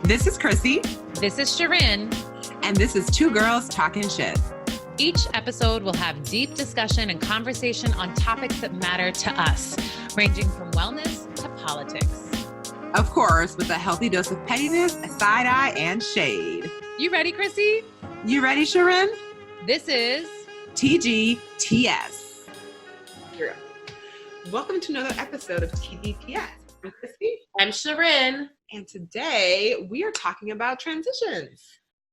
This is Chrissy. This is Shirin. And this is Two Girls Talking Shit. Each episode will have deep discussion and conversation on topics that matter to us, ranging from wellness to politics. Of course, with a healthy dose of pettiness, side-eye, and shade. You ready, Chrissy? You ready, Shirin? This is TGTS. Welcome to another episode of TGTS. I'm Chrissy. I'm Shirin. And today we are talking about transitions.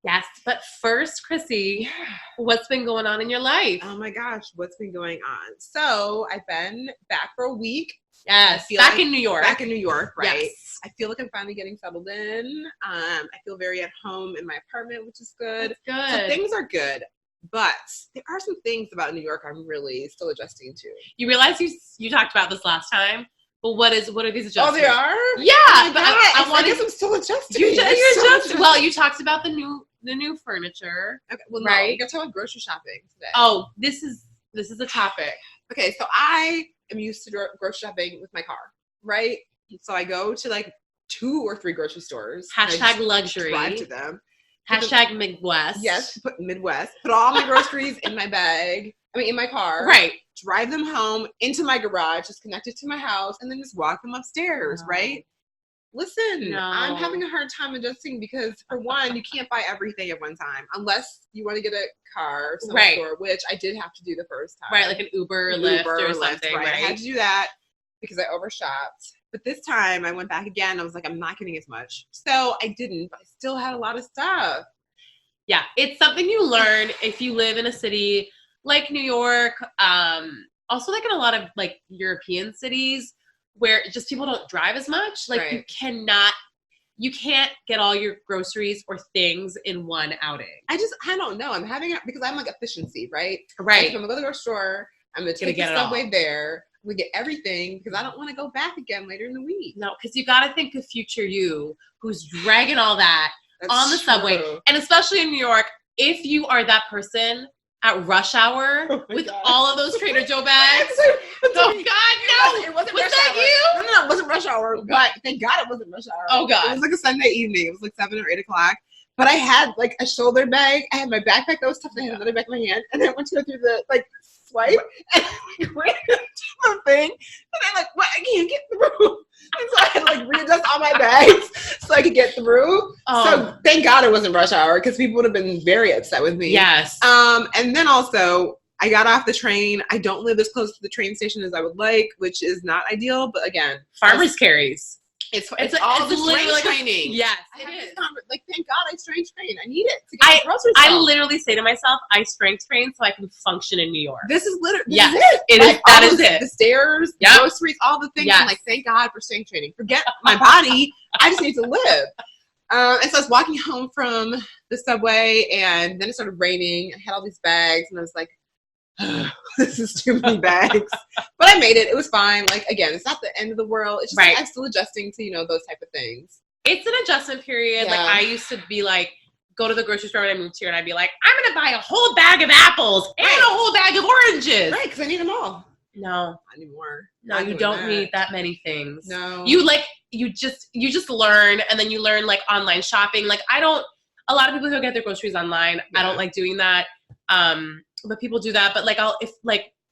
Yes, but first, Chrissy, what's been going on in your life? Oh my gosh, what's been going on? So I've been back for a week. Yes, back in New York. Back in New York, right? Yes. I feel like I'm finally getting settled in. I feel very at home in my apartment, which is good. That's good. So things are good. But there are some things about New York I'm really still adjusting to. You realize you talked about this last time? But what are these adjustments? Oh, they are? Yeah. Oh but I guess I'm still adjusting. You adjusted. Well, you talked about the new furniture. Okay, well, right? No, we got to talk about grocery shopping today. Oh, this is a topic. Okay, so I am used to grocery shopping with my car, right? So I go to like 2 or 3 grocery stores. Hashtag luxury. Drive to them. Hashtag Midwest. Yes, put Midwest. Put all my groceries in my bag. In my car. Right. Drive them home into my garage, just connect it to my house, and then just walk them upstairs, right? Listen, I'm having a hard time adjusting because, for one, you can't buy everything at one time unless you want to get a car of some sort, which I did have to do the first time. Right, like an Uber or Lyft or something, right? I had to do that because I overshopped. But this time I went back again. I was like, I'm not getting as much. So I didn't, but I still had a lot of stuff. Yeah, it's something you learn if you live in a city like New York, also like in a lot of like European cities where just people don't drive as much. Like you can't get all your groceries or things in one outing. I don't know. I'm having it because I'm like efficiency, right? Right. Like if I'm gonna go to the grocery store, I'm gonna take the subway there. We get everything because I don't want to go back again later in the week. No, because you got to think of future you who's dragging all that on the subway. And especially in New York, if you are that person at rush hour with all of those Trader Joe bags. Oh, God, no. It wasn't was rush that hour. you? No, it wasn't rush hour. But thank God it wasn't rush hour. Oh, God. It was like a Sunday evening. It was like 7 or 8 o'clock. But I had like a shoulder bag. I had my backpack that was tough. I had another bag in my hand. And I went to go through the swipe and I ran into the thing. And I'm like, what? I can't get through. And so I had to readjust all my bags so I could get through. Oh. So thank God it wasn't rush hour because people would have been very upset with me. Yes. And then also I got off the train. I don't live as close to the train station as I would like, which is not ideal. But again, farmers carries. It's all the strength training. Yes, it is. Thank God I strength train. I need it to get groceries. I literally say to myself, I strength train so I can function in New York. This is literally that is it. The stairs, the groceries, all the things. Yes. I'm like, thank God for strength training. Forget my body. I just need to live. And so I was walking home from the subway, and then it started raining. I had all these bags, and I was like, this is too many bags. But I made it. It was fine. Again, it's not the end of the world. It's just I'm still adjusting to, those type of things. It's an adjustment period. Yeah. I used to be go to the grocery store when I moved here and I'd be like, I'm going to buy a whole bag of apples and a whole bag of oranges. Right, because I need them all. No. Not anymore. No, you don't need that many things. No. You just learn, and then you learn online shopping. A lot of people who get their groceries online. Yeah. I don't like doing that. But people do that. But if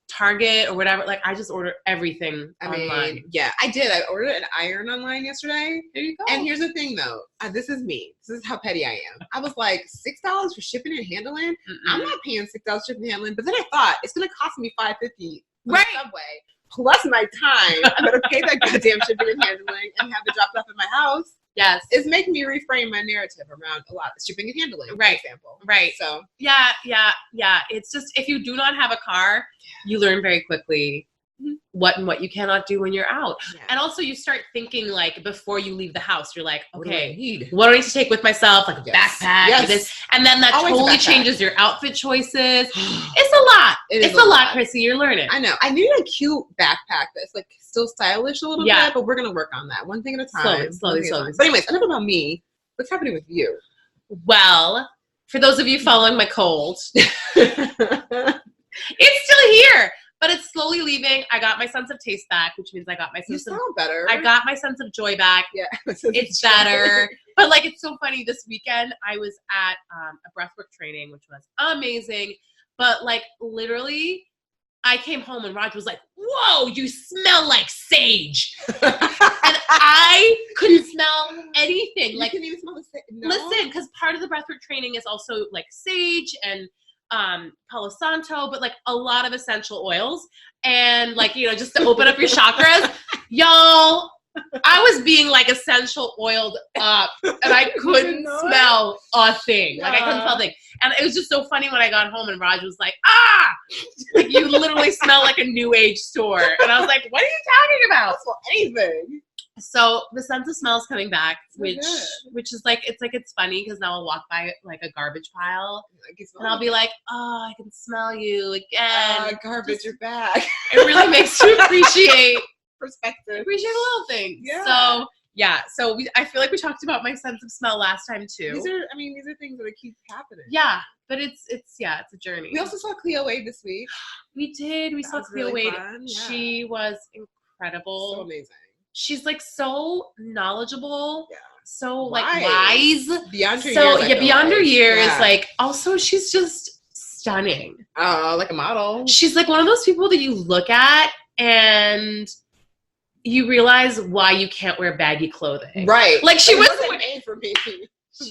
Target or whatever, I just order everything online. Yeah, I did. I ordered an iron online yesterday. There you go. And here's the thing, though. This is me. This is how petty I am. I was like, $6 for shipping and handling? I'm not paying $6 shipping and handling. But then I thought, it's going to cost me $5.50 on the subway. Plus my time. I'm going to pay that goddamn shipping and handling and have it dropped off at my house. Yes. It's making me reframe my narrative around a lot of shipping and handling, for example. Right. So yeah. It's just, if you do not have a car, you learn very quickly what you cannot do when you're out. Yeah. And also you start thinking before you leave the house, you're like, okay, what do I need to take with myself? A backpack, this, and then that totally changes your outfit choices. It's a lot. It's a lot, Chrissy. You're learning. I know. I need a cute backpack that's still stylish a little bit, but we're gonna work on that one thing at a time. Slowly. But anyways, enough about me. What's happening with you? Well, for those of you following my cold, it's still here. but it's slowly leaving. I got my sense of taste back, which means I got my You sense of sound better. I got my sense of joy back. Yeah. It's better. But like, it's so funny. This weekend, I was at a breathwork training, which was amazing. But like, literally, I came home and Roger was like, "Whoa, you smell like sage." And I couldn't smell anything. Like, you couldn't even smell the sage. No? Listen, because part of the breathwork training is also like sage and Palo Santo, but like a lot of essential oils. And like, you know, just to open up your chakras. Y'all, I was being like essential oiled up and I couldn't smell a thing. Like, I couldn't smell a thing. And it was just so funny when I got home and Raj was like, like, you literally smell like a new age store. And I was like, what are you talking about? I don't smell anything. So the sense of smell is coming back, which is like, it's funny because now I'll walk by like a garbage pile and I'll be like, oh, I can smell you again. Garbage, you're back. It really makes you appreciate perspective. Appreciate little things. Yeah. So yeah. So I feel like we talked about my sense of smell last time too. These are things that keep happening. Yeah. But it's a journey. We also saw Cleo Wade this week. We did. We saw Cleo Wade. Yeah. She was incredible. So amazing. She's like so knowledgeable. Yeah. So like wise. Beyond her years. Yeah, beyond her years. Yeah. Like, also she's just stunning. Like a model. She's like one of those people that you look at and you realize why you can't wear baggy clothing. Right. Like, she was made for me. She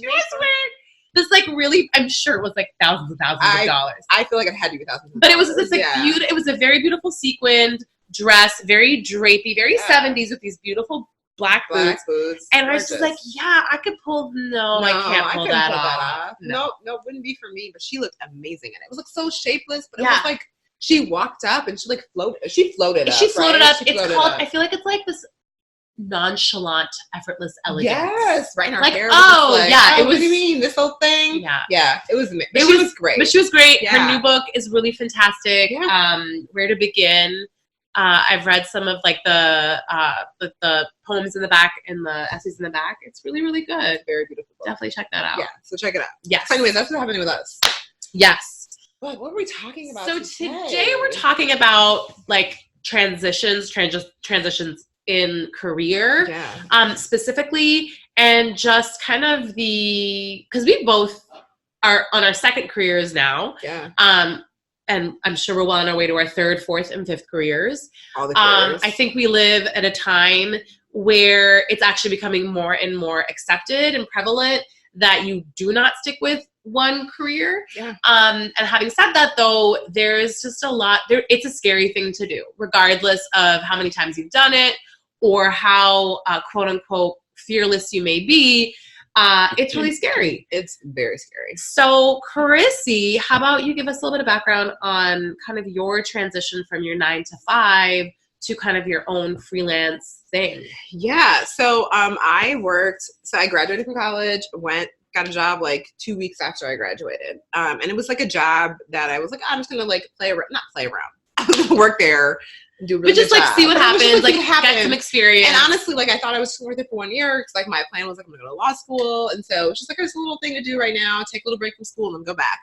was wearing this like really, I'm sure it was like thousands and thousands of dollars. I feel like it had to be thousands of dollars. But it was this like it was a very beautiful sequined dress, very drapey, very 70s with these beautiful black boots. And I was just like, yeah, I could pull. No, I can't pull that off. No, wouldn't be for me. But she looked amazing, and it was like so shapeless. But it was like she walked up and she like floated. She floated up. It's called. I feel like it's like this nonchalant, effortless elegance. Yes, right. And her like, hair. It was. What do you mean? This whole thing. Yeah. It was. She was great. But she was great. Yeah. Her new book is really fantastic. Yeah. Where to begin? I've read some of like the poems in the back and the essays in the back. It's really, really good. Very beautiful book. Definitely check that out. Yeah, so check it out. Yes. So anyways, that's what's happening with us. Yes. What were we talking about today we're talking about like transitions in career. Yeah. Specifically, and just kind of because we both are on our second careers now. Yeah. And I'm sure we're well on our way to our third, fourth, and fifth careers. All the careers. I think we live at a time where it's actually becoming more and more accepted and prevalent that you do not stick with one career. Yeah. And having said that, though, there's just a lot. It's a scary thing to do, regardless of how many times you've done it or how quote unquote fearless you may be. It's really scary. It's very scary. So, Chrissy, how about you give us a little bit of background on kind of your transition from your 9-to-5 to kind of your own freelance thing? Yeah. So, I graduated from college, got a job like 2 weeks after I graduated. And it was like a job that I was like, I'm just going to like not play around. I was going to work there. Do really but just like job. See what happens, like get some experience. And honestly, like I thought I was worth it for 1 year because like my plan was like I'm gonna go to law school, and so it's just like there's a little thing to do right now, take a little break from school, and then go back.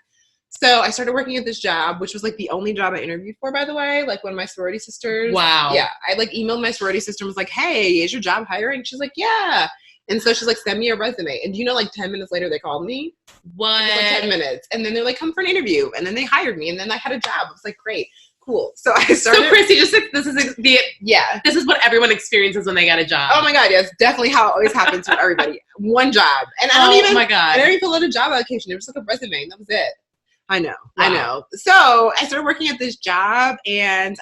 So I started working at this job, which was like the only job I interviewed for, by the way. Like one of my sorority sisters. Wow. Yeah, I like emailed my sorority sister and was like, "Hey, is your job hiring?" She's like, "Yeah." And so she's like, "Send me a resume." And like 10 minutes later, they called me. What? Like 10 minutes, and then they're like, "Come for an interview," and then they hired me, and then I had a job. It was like great. Cool. So I started. So Chrissy, this is what everyone experiences when they get a job. Oh my god, yes, definitely how it always happens with everybody. One job, and I don't even fill out a job application. It was like a resume, and that was it. I know. So I started working at this job, and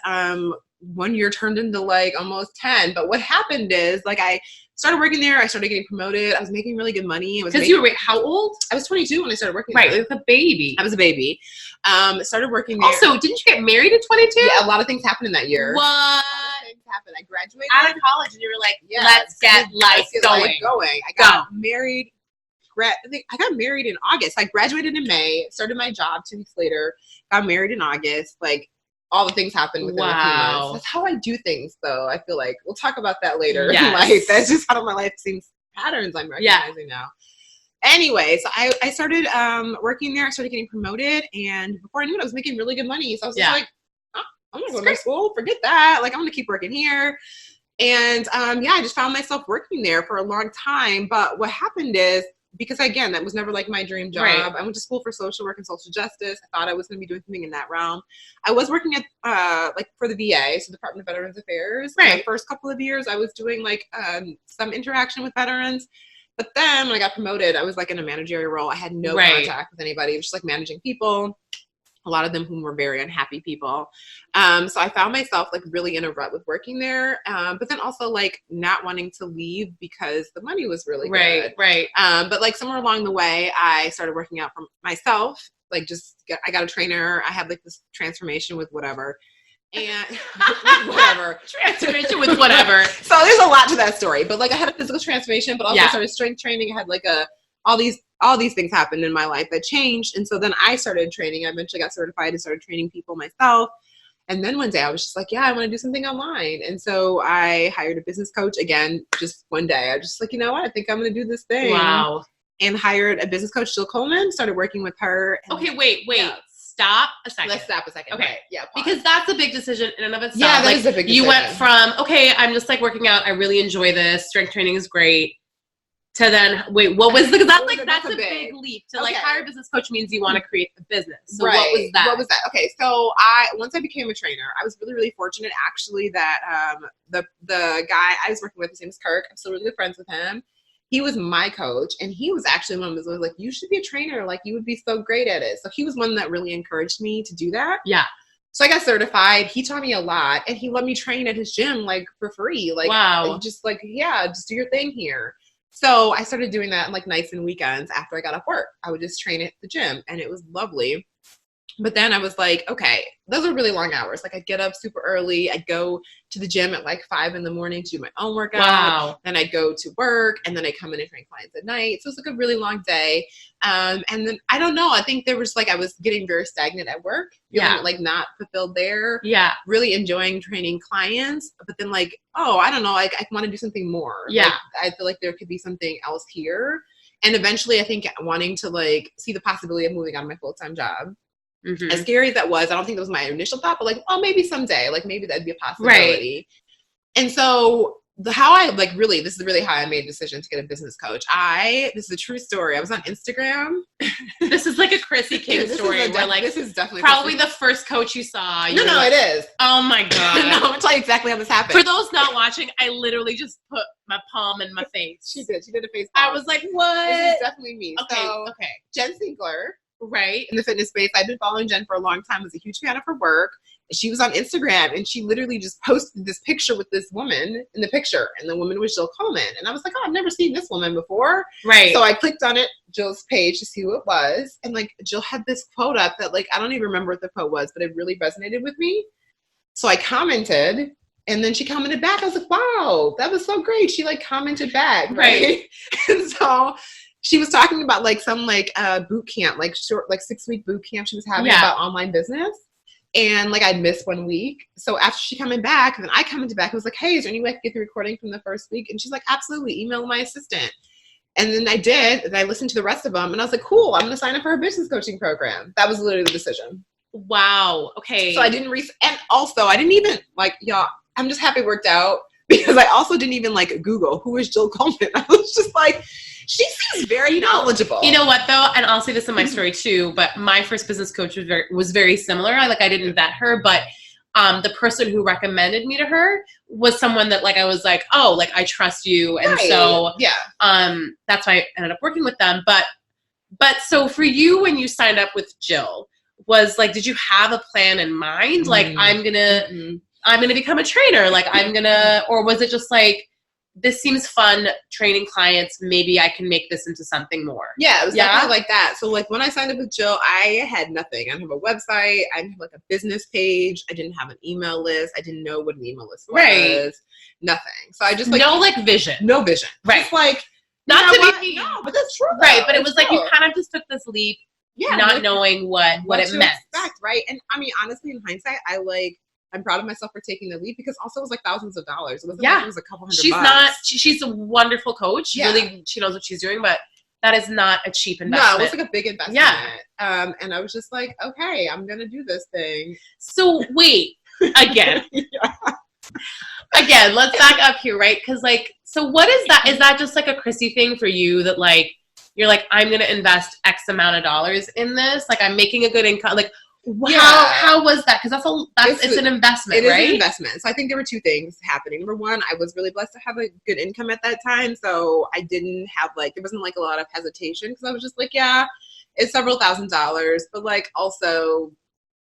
1 year turned into like almost 10. But what happened is like I started working there. I started getting promoted. I was making really good money. Because you were how old? I was 22 when I started working. Right, like a baby. I was a baby. Started working there. Also, didn't you get married at 22? Yeah, a lot of things happened in that year. What? A lot of things happened. I graduated out of college, and you were like, "Let's get life going." I got married. I got married in August. I graduated in May. Started my job 2 weeks later. Got married in August. Like all the things happened within a few months. That's how I do things, though. I feel like we'll talk about that later. Yes. In life. That's just how my life seems. Patterns I'm recognizing now. Anyway, so I started working there. I started getting promoted, and before I knew it, I was making really good money. So I was just like, oh, I'm not going to school. Forget that. Like, I'm going to keep working here. And I just found myself working there for a long time. But what happened is, because again, that was never like my dream job. Right. I went to school for social work and social justice. I thought I was going to be doing something in that realm. I was working at like for the VA, so Department of Veterans Affairs. Right. My first couple of years, I was doing like some interaction with veterans. But then when I got promoted, I was like in a managerial role. I had no contact with anybody. It was just like managing people. A lot of them whom were very unhappy people. So I found myself like really in a rut with working there. But then also like not wanting to leave because the money was really good. Right. But like somewhere along the way, I started working out for myself. Like I got a trainer. I had like this transformation with whatever. And whatever. Transformation with whatever. So there's a lot to that story. But like I had a physical transformation, but also started strength training. I had like all these things happened in my life that changed. And so then I started training. I eventually got certified and started training people myself. And then one day I was just like, I want to do something online. And so I hired a business coach again, just one day. I was just like, you know what? I think I'm going to do this thing. Wow. And hired a business coach, Jill Coleman, started working with her. Okay, wait. Yeah. Stop a second. Let's stop a second. Okay. Right. Yeah. Pause. Because that's a big decision in and of itself. Yeah, that is a big decision. You went from, okay, I'm just like working out. I really enjoy this. Strength training is great. To then, wait, what was, because that's a big leap. To like hire a business coach means you want to create a business. So what was that? What was that? Okay. So once I became a trainer, I was really, really fortunate actually that the guy I was working with, his name is Kirk. I'm still really good friends with him. He was my coach, and he was actually one of those like, you should be a trainer. Like, you would be so great at it. So he was one that really encouraged me to do that. Yeah. So I got certified. He taught me a lot, and he let me train at his gym, like, for free. Like, wow. Just like, just do your thing here. So I started doing that on like nights and weekends after I got off work. I would just train at the gym, and it was lovely. But then I was like, okay, those are really long hours. Like, I'd get up super early. I'd go to the gym at like 5 a.m. to do my own workout. Wow. Then I'd go to work, and then I'd come in and train clients at night. So it was like a really long day. And then I don't know. I think there was like, I was getting very stagnant at work. Feeling like not fulfilled there. Yeah. Really enjoying training clients. But then like, I don't know. Like, I want to do something more. Yeah. Like, I feel like there could be something else here. And eventually I think wanting to like see the possibility of moving out of my full-time job. Mm-hmm. As scary as that was, I don't think that was my initial thought, but like, maybe someday, like maybe that'd be a possibility. Right. And so this is really how I made a decision to get a business coach. This is a true story. I was on Instagram. This is like a Chrissy King story where like, this is definitely probably the first coach you saw. No, it is. Oh my God. No, I'm gonna tell you exactly how this happened. For those not watching, I literally just put my palm in my face. She did a face palm. I was like, what? This is definitely me. Okay. So, Jen Siegler. Right. In the fitness space. I've been following Jen for a long time. I was a huge fan of her work. She was on Instagram, and she literally just posted this picture with this woman in the picture. And the woman was Jill Coleman. And I was like, I've never seen this woman before. Right. So I clicked on Jill's page to see who it was. And like, Jill had this quote up that like, I don't even remember what the quote was, but it really resonated with me. So I commented, and then she commented back. I was like, wow, that was so great. She like commented back. Right. And so she was talking about like some like boot camp, like short, like 6-week boot camp she was having about online business. And like I'd missed 1 week. So after she coming back, then I commented back. I was like, hey, is there any way I could get the recording from the first week? And she's like, absolutely, email my assistant. And then I did, and I listened to the rest of them, and I was like, cool, I'm going to sign up for her business coaching program. That was literally the decision. Wow. Okay. So I didn't and also I didn't even like, I'm just happy it worked out, because I also didn't even like Google who is Jill Coleman. I was just like, she seems very knowledgeable. You know what though? And I'll say this in my story too, but my first business coach was very similar. I didn't vet her, but the person who recommended me to her was someone that like, I was like, oh, like I trust you. And so, that's why I ended up working with them. But so for you, when you signed up with Jill, was like, did you have a plan in mind? Like, I'm going to become a trainer. Like or was it just like, this seems fun training clients. Maybe I can make this into something more. Yeah, it was definitely like that. So like when I signed up with Jill, I had nothing. I didn't have a website. I didn't have like a business page. I didn't have an email list. I didn't know what an email list was. Right. Nothing. So I just like no like vision. No vision. Right. Just like not to be no, but that's true. Right. But it was like you kind of just took this leap, not knowing what it meant. Expect, right. And I mean, honestly, in hindsight, I'm proud of myself for taking the leap, because also it was like thousands of dollars. It wasn't like it was a couple $100. She's a wonderful coach. Really, she knows what she's doing, but that is not a cheap investment. No, it was like a big investment. Yeah. And I was just like, okay, I'm going to do this thing. So wait, Again. Again, let's back up here, right? Because, like, so what is that? Is that just like a Chrissy thing for you that, like, you're like, I'm going to invest X amount of dollars in this? Like, I'm making a good income. Like, how was that? Because it's an investment, right? It is an investment. So I think there were two things happening. Number one, I was really blessed to have a good income at that time. So I didn't have, like, there wasn't, like, a lot of hesitation because I was just like, yeah, it's several $1,000s. But, like, also,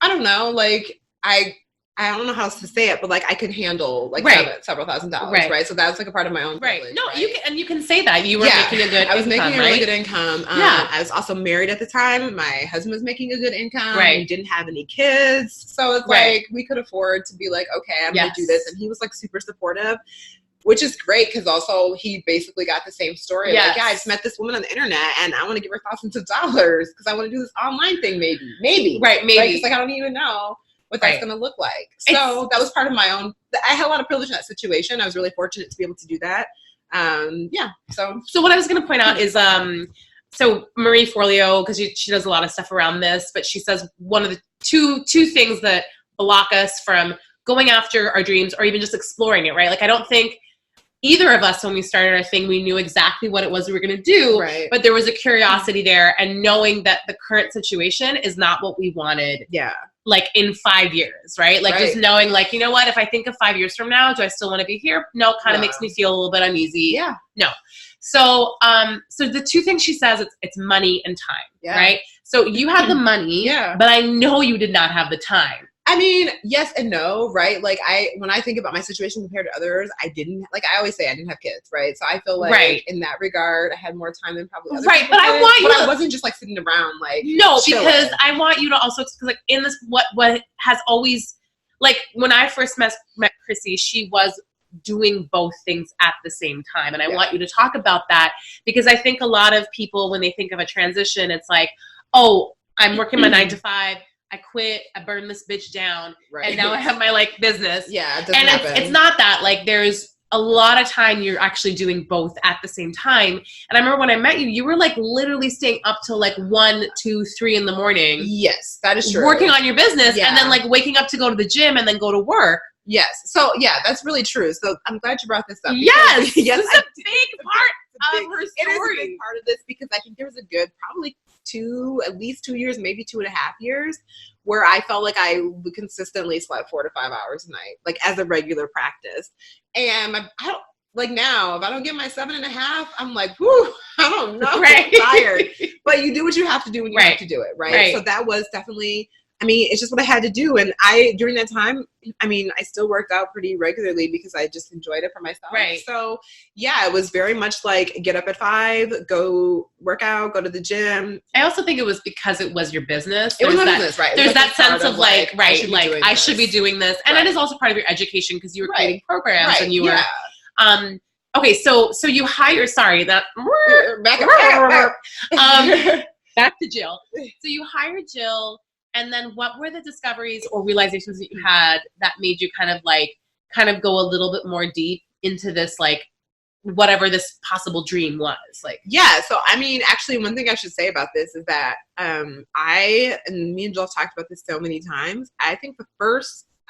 I don't know, like, I don't know how else to say it, but, like, I could handle, like, several $1,000s, right? So that's, like, a part of my own privilege. No, right? You can say that. You were making a good income, I was making a really good income. Yeah. I was also married at the time. My husband was making a good income. Right. We didn't have any kids. So it's like, we could afford to be like, okay, I'm going to do this. And he was, like, super supportive, which is great because also he basically got the same story. Like, yeah, I just met this woman on the internet and I want to give her thousands of dollars because I want to do this online thing maybe. Right, maybe. Right? It's like, I don't even know what that's going to look like. So that was part of my own, I had a lot of privilege in that situation. I was really fortunate to be able to do that. So what I was going to point out is, so Marie Forleo, because she does a lot of stuff around this, but she says one of the two things that block us from going after our dreams or even just exploring it, right? Like, I don't think either of us, when we started our thing, we knew exactly what it was we were going to do, but there was a curiosity there and knowing that the current situation is not what we wanted. Yeah. Like in 5 years, right? Like just knowing, like, you know what, if I think of 5 years from now, do I still want to be here? No, kind of makes me feel a little bit uneasy. Yeah. No. So, so the two things she says, it's money and time, right? So you had the money, but I know you did not have the time. I mean, yes and no, right? Like, when I think about my situation compared to others, I always say I didn't have kids, right? So I feel like in that regard, I had more time than probably other people but did. I want you. But I wasn't just like sitting around like because I want you to also, because like in this, what has always, like when I first met Chrissy, she was doing both things at the same time, and I want you to talk about that because I think a lot of people, when they think of a transition, it's like, oh, I'm working my 9 to 5. I quit, I burned this bitch down, and now I have my, like, business. Yeah, it doesn't happen. It's not that. Like, there's a lot of time you're actually doing both at the same time. And I remember when I met you, you were, like, literally staying up till, like, 1, 2, 3 in the morning. Yes, that is true. Working on your business, and then, like, waking up to go to the gym and then go to work. Yes. So, yeah, that's really true. So, I'm glad you brought this up. Yes! This is a big part of her story. It is a big part of this because I think there was a good, probably at least 2 years, maybe 2.5 years, where I felt like I consistently slept 4 to 5 hours a night, like as a regular practice. And I don't, like now, if I don't get my 7.5, I'm like, whew, I don't know, I'm tired. But you do what you have to do when you have to do it, right? So that was definitely, I mean, it's just what I had to do. And during that time, I mean, I still worked out pretty regularly because I just enjoyed it for myself. Right. So yeah, it was very much like get up at 5, go work out, go to the gym. I also think it was because it was your business. It was my business, right? There's that sense of like, I should be doing this. And it is also part of your education because you were creating programs and you were, okay, so you hire, back to Jill. So you hired Jill. And then what were the discoveries or realizations that you had that made you kind of go a little bit more deep into this, like, whatever this possible dream was? Like, yeah. So, I mean, actually, one thing I should say about this is that and me and Jill talked about this so many times. I think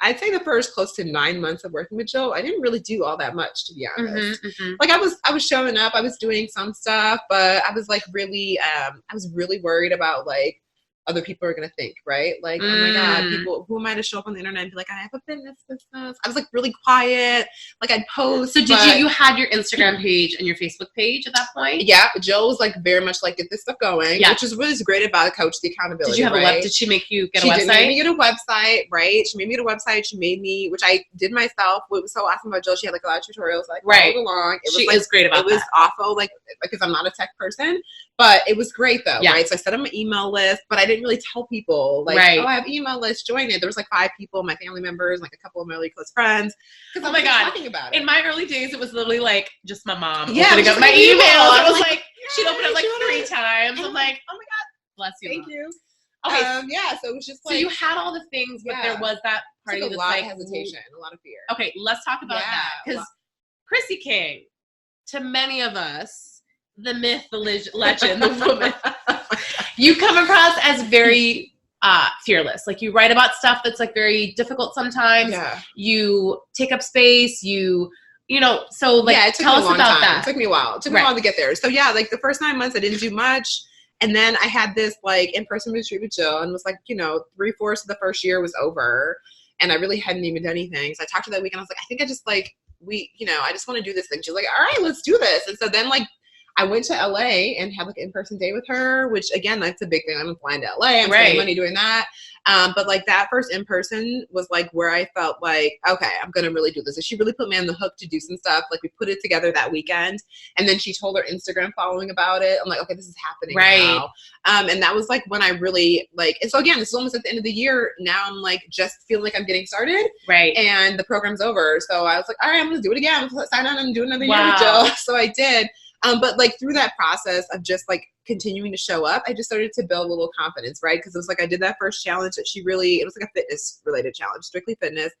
I'd say the first close to 9 months of working with Jill, I didn't really do all that much, to be honest. Like I was showing up, I was doing some stuff, but I was like really, I was really worried about like other people are going to think, right? Like, oh my God, people, who am I to show up on the internet and be like, I have a fitness business. I was like really quiet. Like I'd post. So you had your Instagram page and your Facebook page at that point? Yeah. Jill was like very much like, get this stuff going, which is really great about a coach, the accountability. Did you have a website? Did she make you get a website? She did make me get a website, right? She made me get a website. She made me, which I did myself. What was so awesome about Jill, she had like a lot of tutorials, like followed along. She is great about that. It was awful, like, because I'm not a tech person, but it was great though, right? So I set up my email list, but I didn't really tell people like, oh, I have email list, join it. There was like 5 people, my family members, like a couple of my really close friends. Oh my God. Talking about it. In my early days, it was literally like just my mom opening up my email. I was like, she'd open it like 3 times. I'm like, oh my God, bless you. Thank you. Okay. So it was just like. So you had all the things, but there was that part of a lot of hesitation, a lot of fear. Okay, let's talk about that. Because Chrissy King, to many of us, the myth, the legend, the woman, you come across as very fearless. Like you write about stuff that's like very difficult sometimes. Yeah. You take up space. So like, yeah, it took tell me a us long about time. that. It took me a while. It took me a while to get there. So yeah, like the first 9 months I didn't do much. And then I had this like in-person retreat with Jill, and was like, 3/4 of the first year was over, and I really hadn't even done anything. So I talked to her that week, and I was like, I think I just like, I just want to do this thing. She's like, all right, let's do this. And so then like I went to LA and had like an in-person day with her, which again, that's a big thing. I'm flying to LA. I'm spending money doing that. But like that first in-person was like where I felt like, okay, I'm going to really do this. And she really put me on the hook to do some stuff. Like we put it together that weekend, and then she told her Instagram following about it. I'm like, okay, this is happening now. And that was like when I really like, and so again, this is almost at the end of the year. Now I'm like, just feeling like I'm getting started. Right. And the program's over. So I was like, all right, I'm going to do it again. Sign on and do another year with Jill. So I did. But like through that process of just like continuing to show up, I just started to build a little confidence, right? Because it was like I did that first challenge that it was like a fitness related challenge, strictly fitness.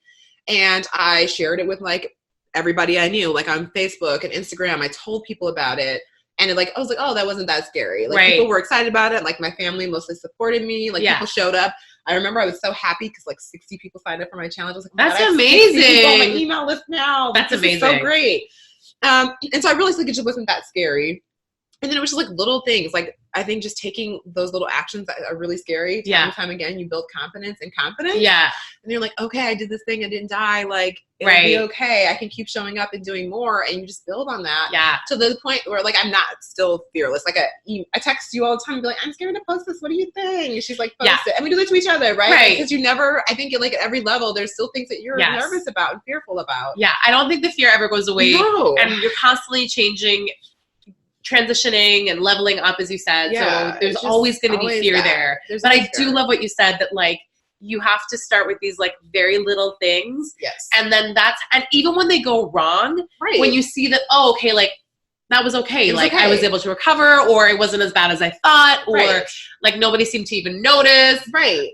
And I shared it with like everybody I knew, like on Facebook and Instagram. I told people about it. And I was like, oh, that wasn't that scary. Like people were excited about it. Like my family mostly supported me. Like people showed up. I remember I was so happy because like 60 people signed up for my challenge. I was like, that's amazing. 60 people on my email list now. That's amazing. So great. And so I realized like it just wasn't that scary. And then it was just like little things. Like I think just taking those little actions that are really scary time and time again, you build confidence. Yeah. And you're like, okay, I did this thing. I didn't die. Like it'll be okay. I can keep showing up and doing more. And you just build on that. Yeah. To the point where like I'm not still fearless. Like I text you all the time and be like, I'm scared to post this. What do you think? And she's like, post it. And we do that to each other, right? Because you never, I think like at every level, there's still things that you're nervous about and fearful about. Yeah. I don't think the fear ever goes away. No. And you're constantly changing, transitioning and leveling up, as you said. Yeah, so there's always going to be fear there. But I do love what you said, that like you have to start with these like very little things. Yes. And then and even when they go wrong, when you see that, oh, okay, like that was okay. Like I was able to recover, or it wasn't as bad as I thought, or like nobody seemed to even notice. Right.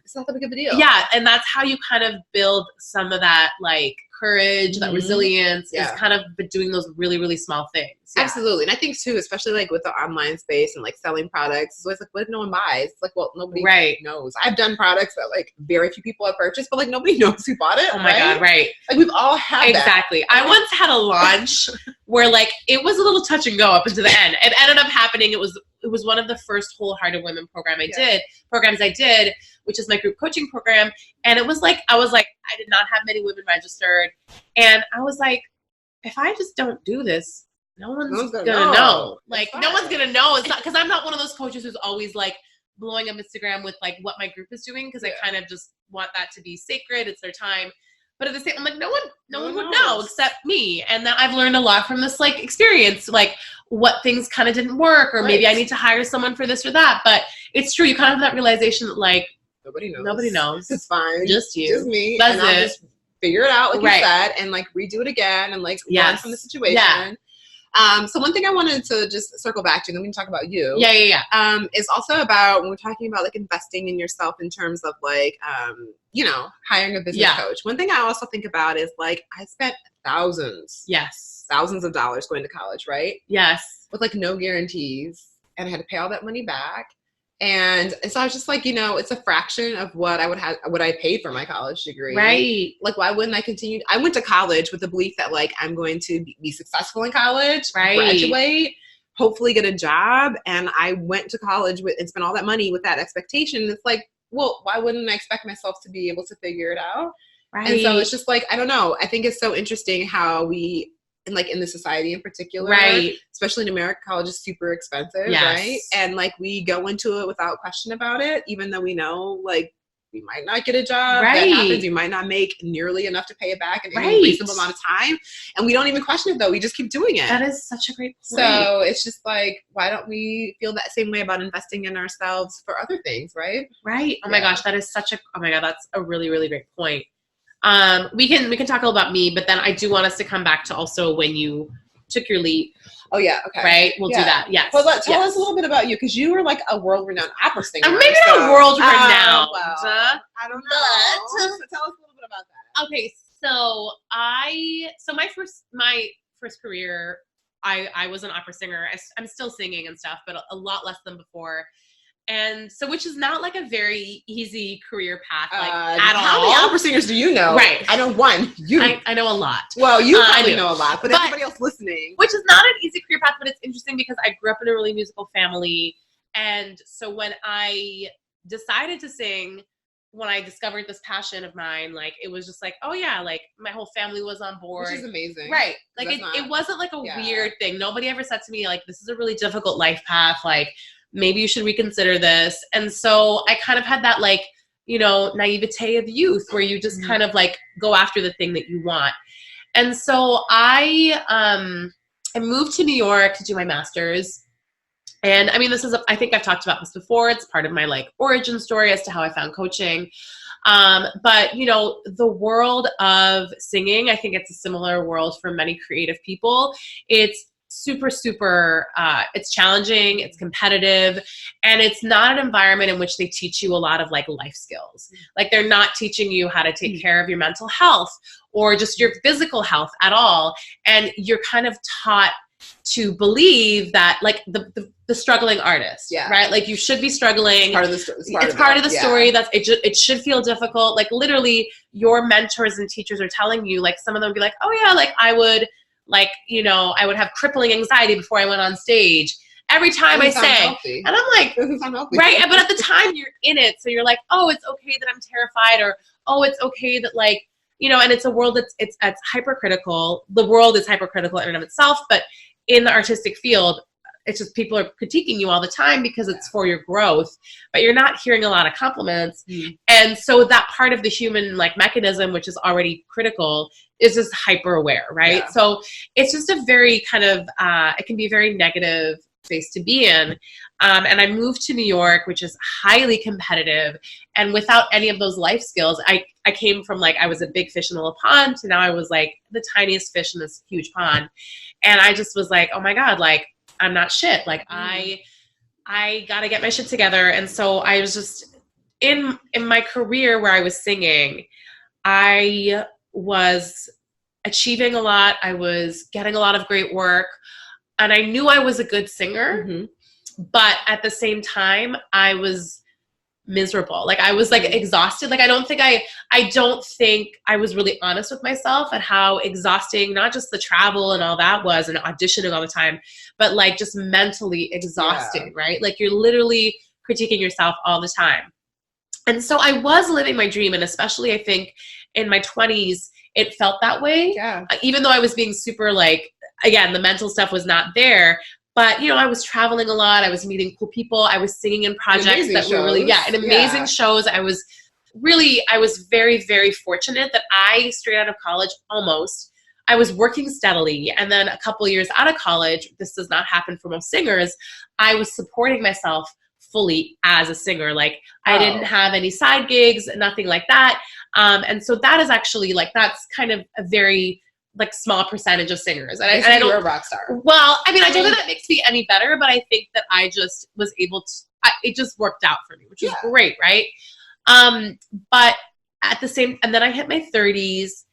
It's not that big of a deal. Yeah. And that's how you kind of build some of that like courage, that resilience is kind of doing those really, really small things. Yeah. Absolutely. And I think too, especially like with the online space and like selling products, it's always like, what if no one buys? It's like, well, nobody knows. I've done products that like very few people have purchased, but like nobody knows who bought it. Oh my God. Right. Like we've all had that. Exactly. I once had a launch where like it was a little touch and go up into the end. It ended up happening. It was one of the first Wholehearted Women programs I did, which is my group coaching program. And I was like, I did not have many women registered. And I was like, if I just don't do this, no one's gonna know. Like, no one's gonna know. It's not, because I'm not one of those coaches who's always like blowing up Instagram with like what my group is doing, because I kind of just want that to be sacred. It's their time. But at the same, I'm like, no one would know except me. And then I've learned a lot from this like experience, like what things kind of didn't work, or maybe I need to hire someone for this or that. But it's true. You kind of have that realization that like nobody knows. It's fine. Just you. Just me. That's it. I'll just figure it out, like you said, and like redo it again, and like learn from the situation. Yeah. So one thing I wanted to just circle back to, and then we can talk about you. Yeah. Is also about when we're talking about like investing in yourself in terms of like, hiring a business coach. One thing I also think about is like, I spent thousands of dollars going to college, right? Yes. With like no guarantees, and I had to pay all that money back. And so I was just like, it's a fraction of what I paid for my college degree. Right. Like, why wouldn't I continue? I went to college with the belief that like, I'm going to be successful in college, graduate, hopefully get a job. And I went to college and spent all that money with that expectation. It's like, well, why wouldn't I expect myself to be able to figure it out? Right. And so it's just like, I don't know. I think it's so interesting how we, and like in the society in particular, especially in America, college is super expensive, right? And like we go into it without question about it, even though we know like we might not get a job. That happens. You might not make nearly enough to pay it back in a reasonable amount of time. And we don't even question it though. We just keep doing it. That is such a great point. So it's just like, why don't we feel that same way about investing in ourselves for other things, right? Right. Oh my gosh, that's a really, really great point. We can talk all about me, but then I do want us to come back to also when you took your leap. Oh yeah, okay. Right? We'll do that. Yes. Well, tell us a little bit about you, because you were like a world-renowned opera singer. I'm maybe not world-renowned. Well, I don't know. So tell us a little bit about that. Okay, so my first career, I was an opera singer. I'm still singing and stuff, but a lot less than before. And so, which is not like a very easy career path, like at all. How many opera singers do you know? Right. I know one. I know a lot. Well, you probably know a lot, but everybody else listening. Which is not an easy career path, but it's interesting because I grew up in a really musical family. And so when I decided to sing, when I discovered this passion of mine, like, it was just like, oh yeah, like my whole family was on board. Which is amazing. Right. Like it wasn't like a weird thing. Nobody ever said to me, like, this is a really difficult life path. Like, maybe you should reconsider this. And so I kind of had that, like, you know, naivete of youth where you just kind of like go after the thing that you want. And so I moved to New York to do my master's. And I mean, I think I've talked about this before. It's part of my like origin story as to how I found coaching. But you know, the world of singing, I think it's a similar world for many creative people. It's super, it's challenging, it's competitive, and it's not an environment in which they teach you a lot of like life skills. Like, they're not teaching you how to take care of your mental health or just your physical health at all. And you're kind of taught to believe that, like, the struggling artist, right? Like, you should be struggling. It's part of the story. That's it should feel difficult. Like, literally, your mentors and teachers are telling you, like, some of them would be like, oh yeah, like I would, like, you know, I would have crippling anxiety before I went on stage every time I sang. And I'm like, right. But at the time you're in it. So you're like, oh, it's okay that I'm terrified, or, oh, it's okay that, like, you know, and it's a world that's it's hypercritical. The world is hypercritical in and of itself, but in the artistic field, it's just people are critiquing you all the time because it's for your growth, but you're not hearing a lot of compliments. And so that part of the human like mechanism, which is already critical, is just hyper aware, right? So it's just a very kind of, it can be a very negative space to be in. And I moved to New York, which is highly competitive. And without any of those life skills, I came from, like, I was a big fish in a little pond to now I was like the tiniest fish in this huge pond. And I just was like, oh my God, like, I'm not shit. Like, I got to get my shit together. And so I was just in my career where I was singing, I was achieving a lot. I was getting a lot of great work, and I knew I was a good singer, but at the same time, I was miserable. Like, I was like exhausted. Like, I don't think I was really honest with myself at how exhausting, not just the travel and all that was, and auditioning all the time, but like just mentally exhausting, right? Like, you're literally critiquing yourself all the time. And so I was living my dream. And especially, I think in my 20s, it felt that way. Even though I was being super, like, again, the mental stuff was not there. But, you know, I was traveling a lot. I was meeting cool people. I was singing in projects that were really, amazing shows. I was very, very fortunate that I, straight out of college, I was working steadily. And then a couple of years out of college, this does not happen for most singers, I was supporting myself fully as a singer. Like, I didn't have any side gigs, nothing like that. And so that is actually, like, that's kind of a very, like, small percentage of singers. And I don't, you're a rock star. Well, I mean, I don't know that makes me any better, but I think that I just was able to, it just worked out for me, which is great. Right. But at the same, and then I hit my 30s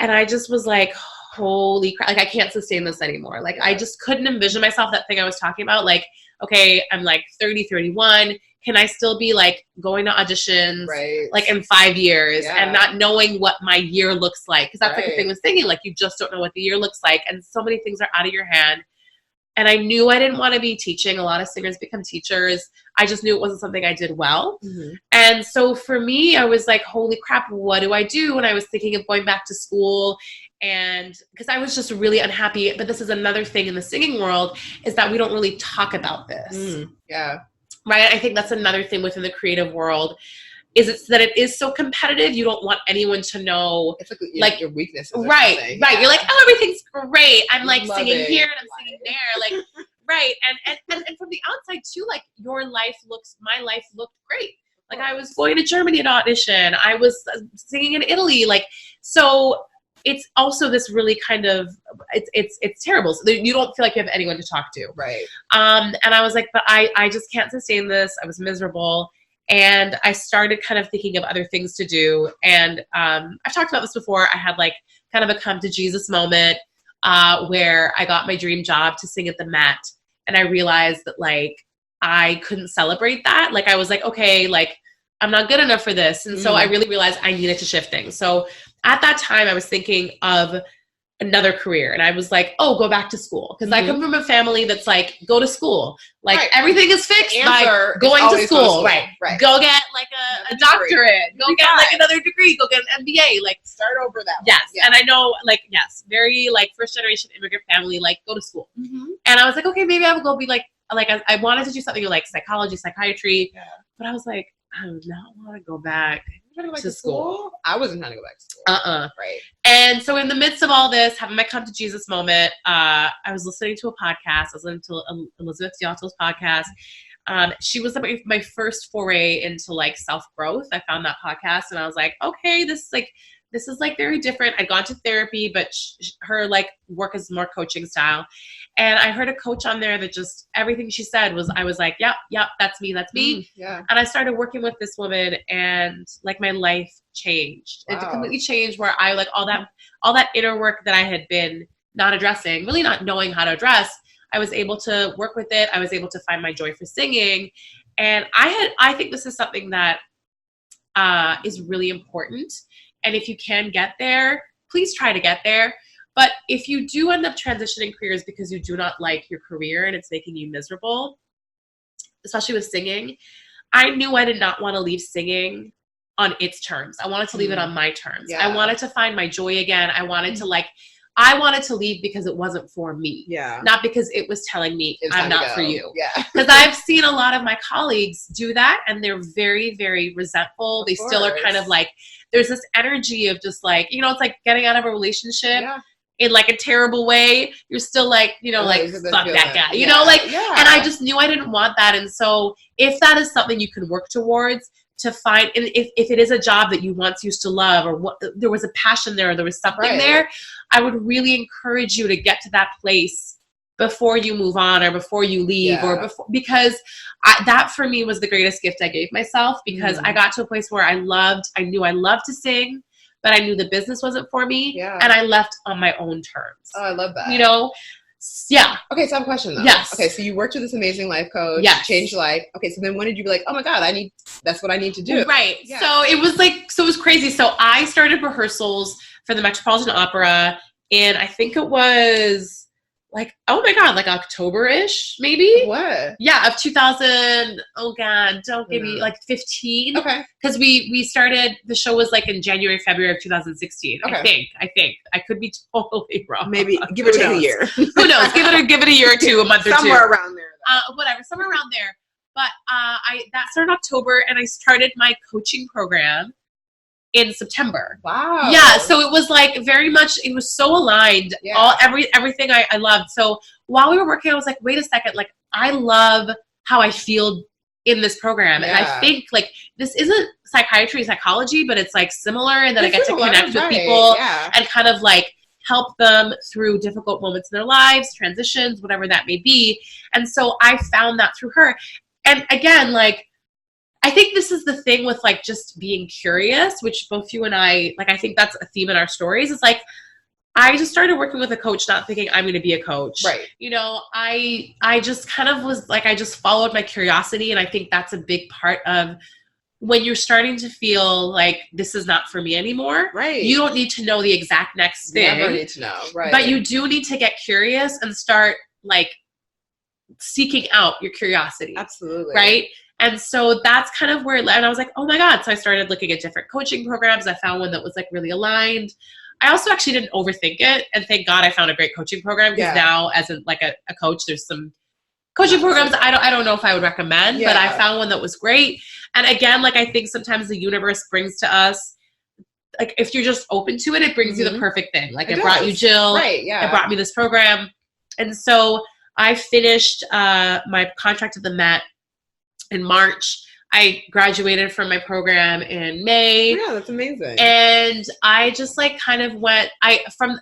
and I just was like, holy crap, like, I can't sustain this anymore. Like, I just couldn't envision myself, that thing I was talking about. Like, okay, I'm like 30, 31. Can I still be, like, going to auditions, like, in 5 years and not knowing what my year looks like? Because that's like the thing with singing, like, you just don't know what the year looks like. And so many things are out of your hand. And I knew I didn't want to be teaching. A lot of singers become teachers. I just knew it wasn't something I did well. And so for me, I was like, holy crap, what do I do? And I was thinking of going back to school. And because I was just really unhappy. But this is another thing in the singing world, is that we don't really talk about this. Right? I think that's another thing within the creative world, is it's that it is so competitive. You don't want anyone to know, it's like your weaknesses. Right. You're like, oh, everything's great. I'm like singing here and I'm singing there. Like, right. And from the outside too, like, my life looked great. Like, I was going to Germany to audition. I was singing in Italy. Like, so it's also this really kind of, it's terrible. So you don't feel like you have anyone to talk to. Right. And I was like, but I just can't sustain this. I was miserable. And I started kind of thinking of other things to do. And I've talked about this before. I had, like, kind of a come to Jesus moment where I got my dream job to sing at the Met. And I realized that, like, I couldn't celebrate that. Like I was like, okay, like I'm not good enough for this. And so I really realized I needed to shift things. So at that time I was thinking of another career. And I was like, oh, go back to school. Because I come from a family that's like, go to school. Like everything is fixed by going to school. Right. Go get like a doctorate. Go get like another degree. Go get an MBA. Like start over that. Yes. Yeah. And I know like, yes, very like first generation immigrant family, like go to school. And I was like, okay, maybe I will go be like I wanted to do something like psychology, psychiatry. Yeah. But I was like, I do not want to go back to school. I wasn't trying to go back to school. Right. And so in the midst of all this, having my come to Jesus moment, I was listening to a podcast. I was listening to Elizabeth Dialto's podcast. She was my first foray into like self-growth. I found that podcast and I was like, okay, this is like very different. I'd gone to therapy, but her like work is more coaching style. And I heard a coach on there that just everything she said was, I was like, yep, that's me. Yeah. And I started working with this woman and like my life changed. Wow. It completely changed where I like all that inner work that I had been not addressing, really not knowing how to address. I was able to work with it. I was able to find my joy for singing. And I think this is something that is really important. And if you can get there, please try to get there. But if you do end up transitioning careers because you do not like your career and it's making you miserable, especially with singing, I knew I did not want to leave singing on its terms. I wanted to leave it on my terms. Yeah. I wanted to find my joy again. I wanted to leave because it wasn't for me. Yeah. Not because it was telling me I'm not for you. Yeah. Because I've seen a lot of my colleagues do that and they're very, very resentful. They still are kind of like, there's this energy of just like, you know, it's like getting out of a relationship. Yeah. In like a terrible way, you're still like, you know, like fuck that guy, you know, like, and I just knew I didn't want that. And so if that is something you can work towards to find, and if it is a job that you once used to love or what, there was a passion there, or there was something there, I would really encourage you to get to that place before you move on or before you leave or before, because that for me was the greatest gift I gave myself because I got to a place where I knew I loved to sing, but I knew the business wasn't for me. Yeah. And I left on my own terms. Oh, I love that. You know? Yeah. Okay, so I have a question though. Yes. Okay, so you worked with this amazing life coach. Yes. Changed your life. Okay, so then when did you be like, oh my God, that's what I need to do? Right. Yeah. So it was crazy. So I started rehearsals for the Metropolitan Opera and I think it was like, oh my God, like October-ish, maybe? What? Yeah, of 2000, oh God, don't give me, like 15. Okay. Because we started, the show was like in January, February of 2016. Okay. I think. I could be totally wrong. Maybe give or take a year. Who knows? Give it a year or two, a month or two. Somewhere around there. Somewhere around there. But that started in October and I started my coaching program in September. Wow. Yeah. So it was like very much, it was so aligned. Yeah. Everything I loved. So while we were working, I was like, wait a second, like I love how I feel in this program. Yeah. And I think like this isn't psychology, but it's like similar in that I get to connect with people and kind of like help them through difficult moments in their lives, transitions, whatever that may be. And so I found that through her. And again, like, I think this is the thing with like just being curious, which both you and I, like, I think that's a theme in our stories. It's like, I just started working with a coach, not thinking I'm going to be a coach. Right. You know, I just kind of was like, I just followed my curiosity. And I think that's a big part of when you're starting to feel like this is not for me anymore. Right. You don't need to know the exact next thing. You never need to know. Right. But you do need to get curious and start like seeking out your curiosity. Absolutely. Right. And so that's kind of where it led. And I was like, oh my God. So I started looking at different coaching programs. I found one that was like really aligned. I also actually didn't overthink it. And thank God I found a great coaching program because now as a coach, there's some coaching programs I don't know if I would recommend, but I found one that was great. And again, like I think sometimes the universe brings to us, like if you're just open to it, it brings you the perfect thing. Like it brought you Jill. Right, yeah. It brought me this program. And so I finished my contract at the Met in March. I graduated from my program in May. Yeah, that's amazing. And I just like kind of what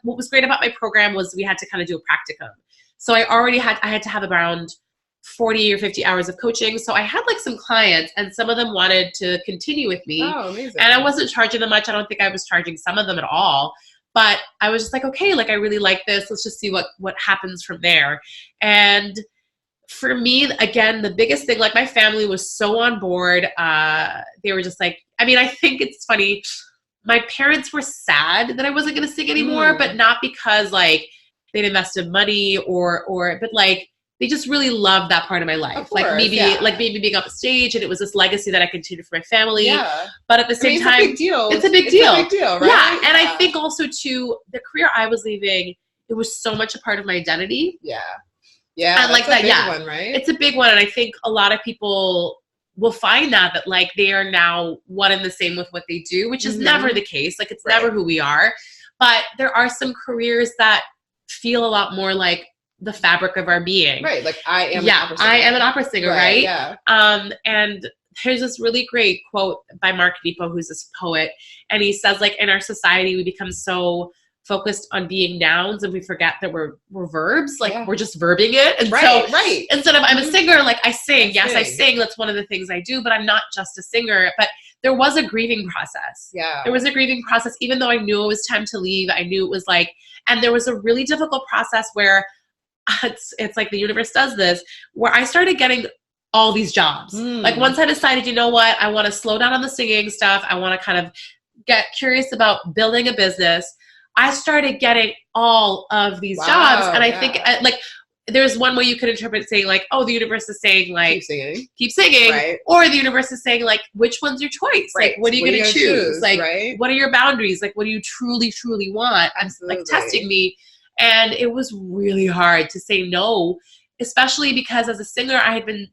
was great about my program was we had to kind of do a practicum. So I had to have around 40 or 50 hours of coaching. So I had like some clients and some of them wanted to continue with me. Oh, amazing. And I wasn't charging them much. I don't think I was charging some of them at all. But I was just like, okay, like I really like this. Let's just see what happens from there. And for me, again, the biggest thing, like my family was so on board. They were just like, I mean, I think it's funny. My parents were sad that I wasn't going to sing anymore, but not because like they'd invested money but like they just really loved that part of my life. Of course, like maybe being up stage, and it was this legacy that I continued for my family. Yeah. But at the same time, it's a big deal. It's a big deal, right? Yeah. And I think also too, the career I was leaving, it was so much a part of my identity. Yeah. Yeah. And like that, one, right? It's a big one. And I think a lot of people will find that like they are now one and the same with what they do, which is never the case. Like it's never who we are. But there are some careers that feel a lot more like the fabric of our being. Right. Like I am an opera singer, right? Yeah. And there's this really great quote by Mark Nepo, who's this poet, and he says like in our society we become so focused on being nouns and we forget that we're verbs, like we're just verbing it. And so instead of I'm a singer, like I sing. Yes, I sing. That's one of the things I do, but I'm not just a singer. But there was a grieving process. Yeah. There was a grieving process, even though I knew it was time to leave. I knew it was like, and there was a really difficult process where it's like the universe does this, where I started getting all these jobs. Like once I decided, you know what, I want to slow down on the singing stuff. I want to kind of get curious about building a business. I started getting all of these jobs. And I think like there's one way you could interpret it saying like, oh, the universe is saying like, keep singing. Right. Or the universe is saying like, which one's your choice? Right. Like, what are you going to choose? Like, what are your boundaries? Like, what do you truly, truly want? Absolutely. Like testing me. And it was really hard to say no, especially because as a singer, I had been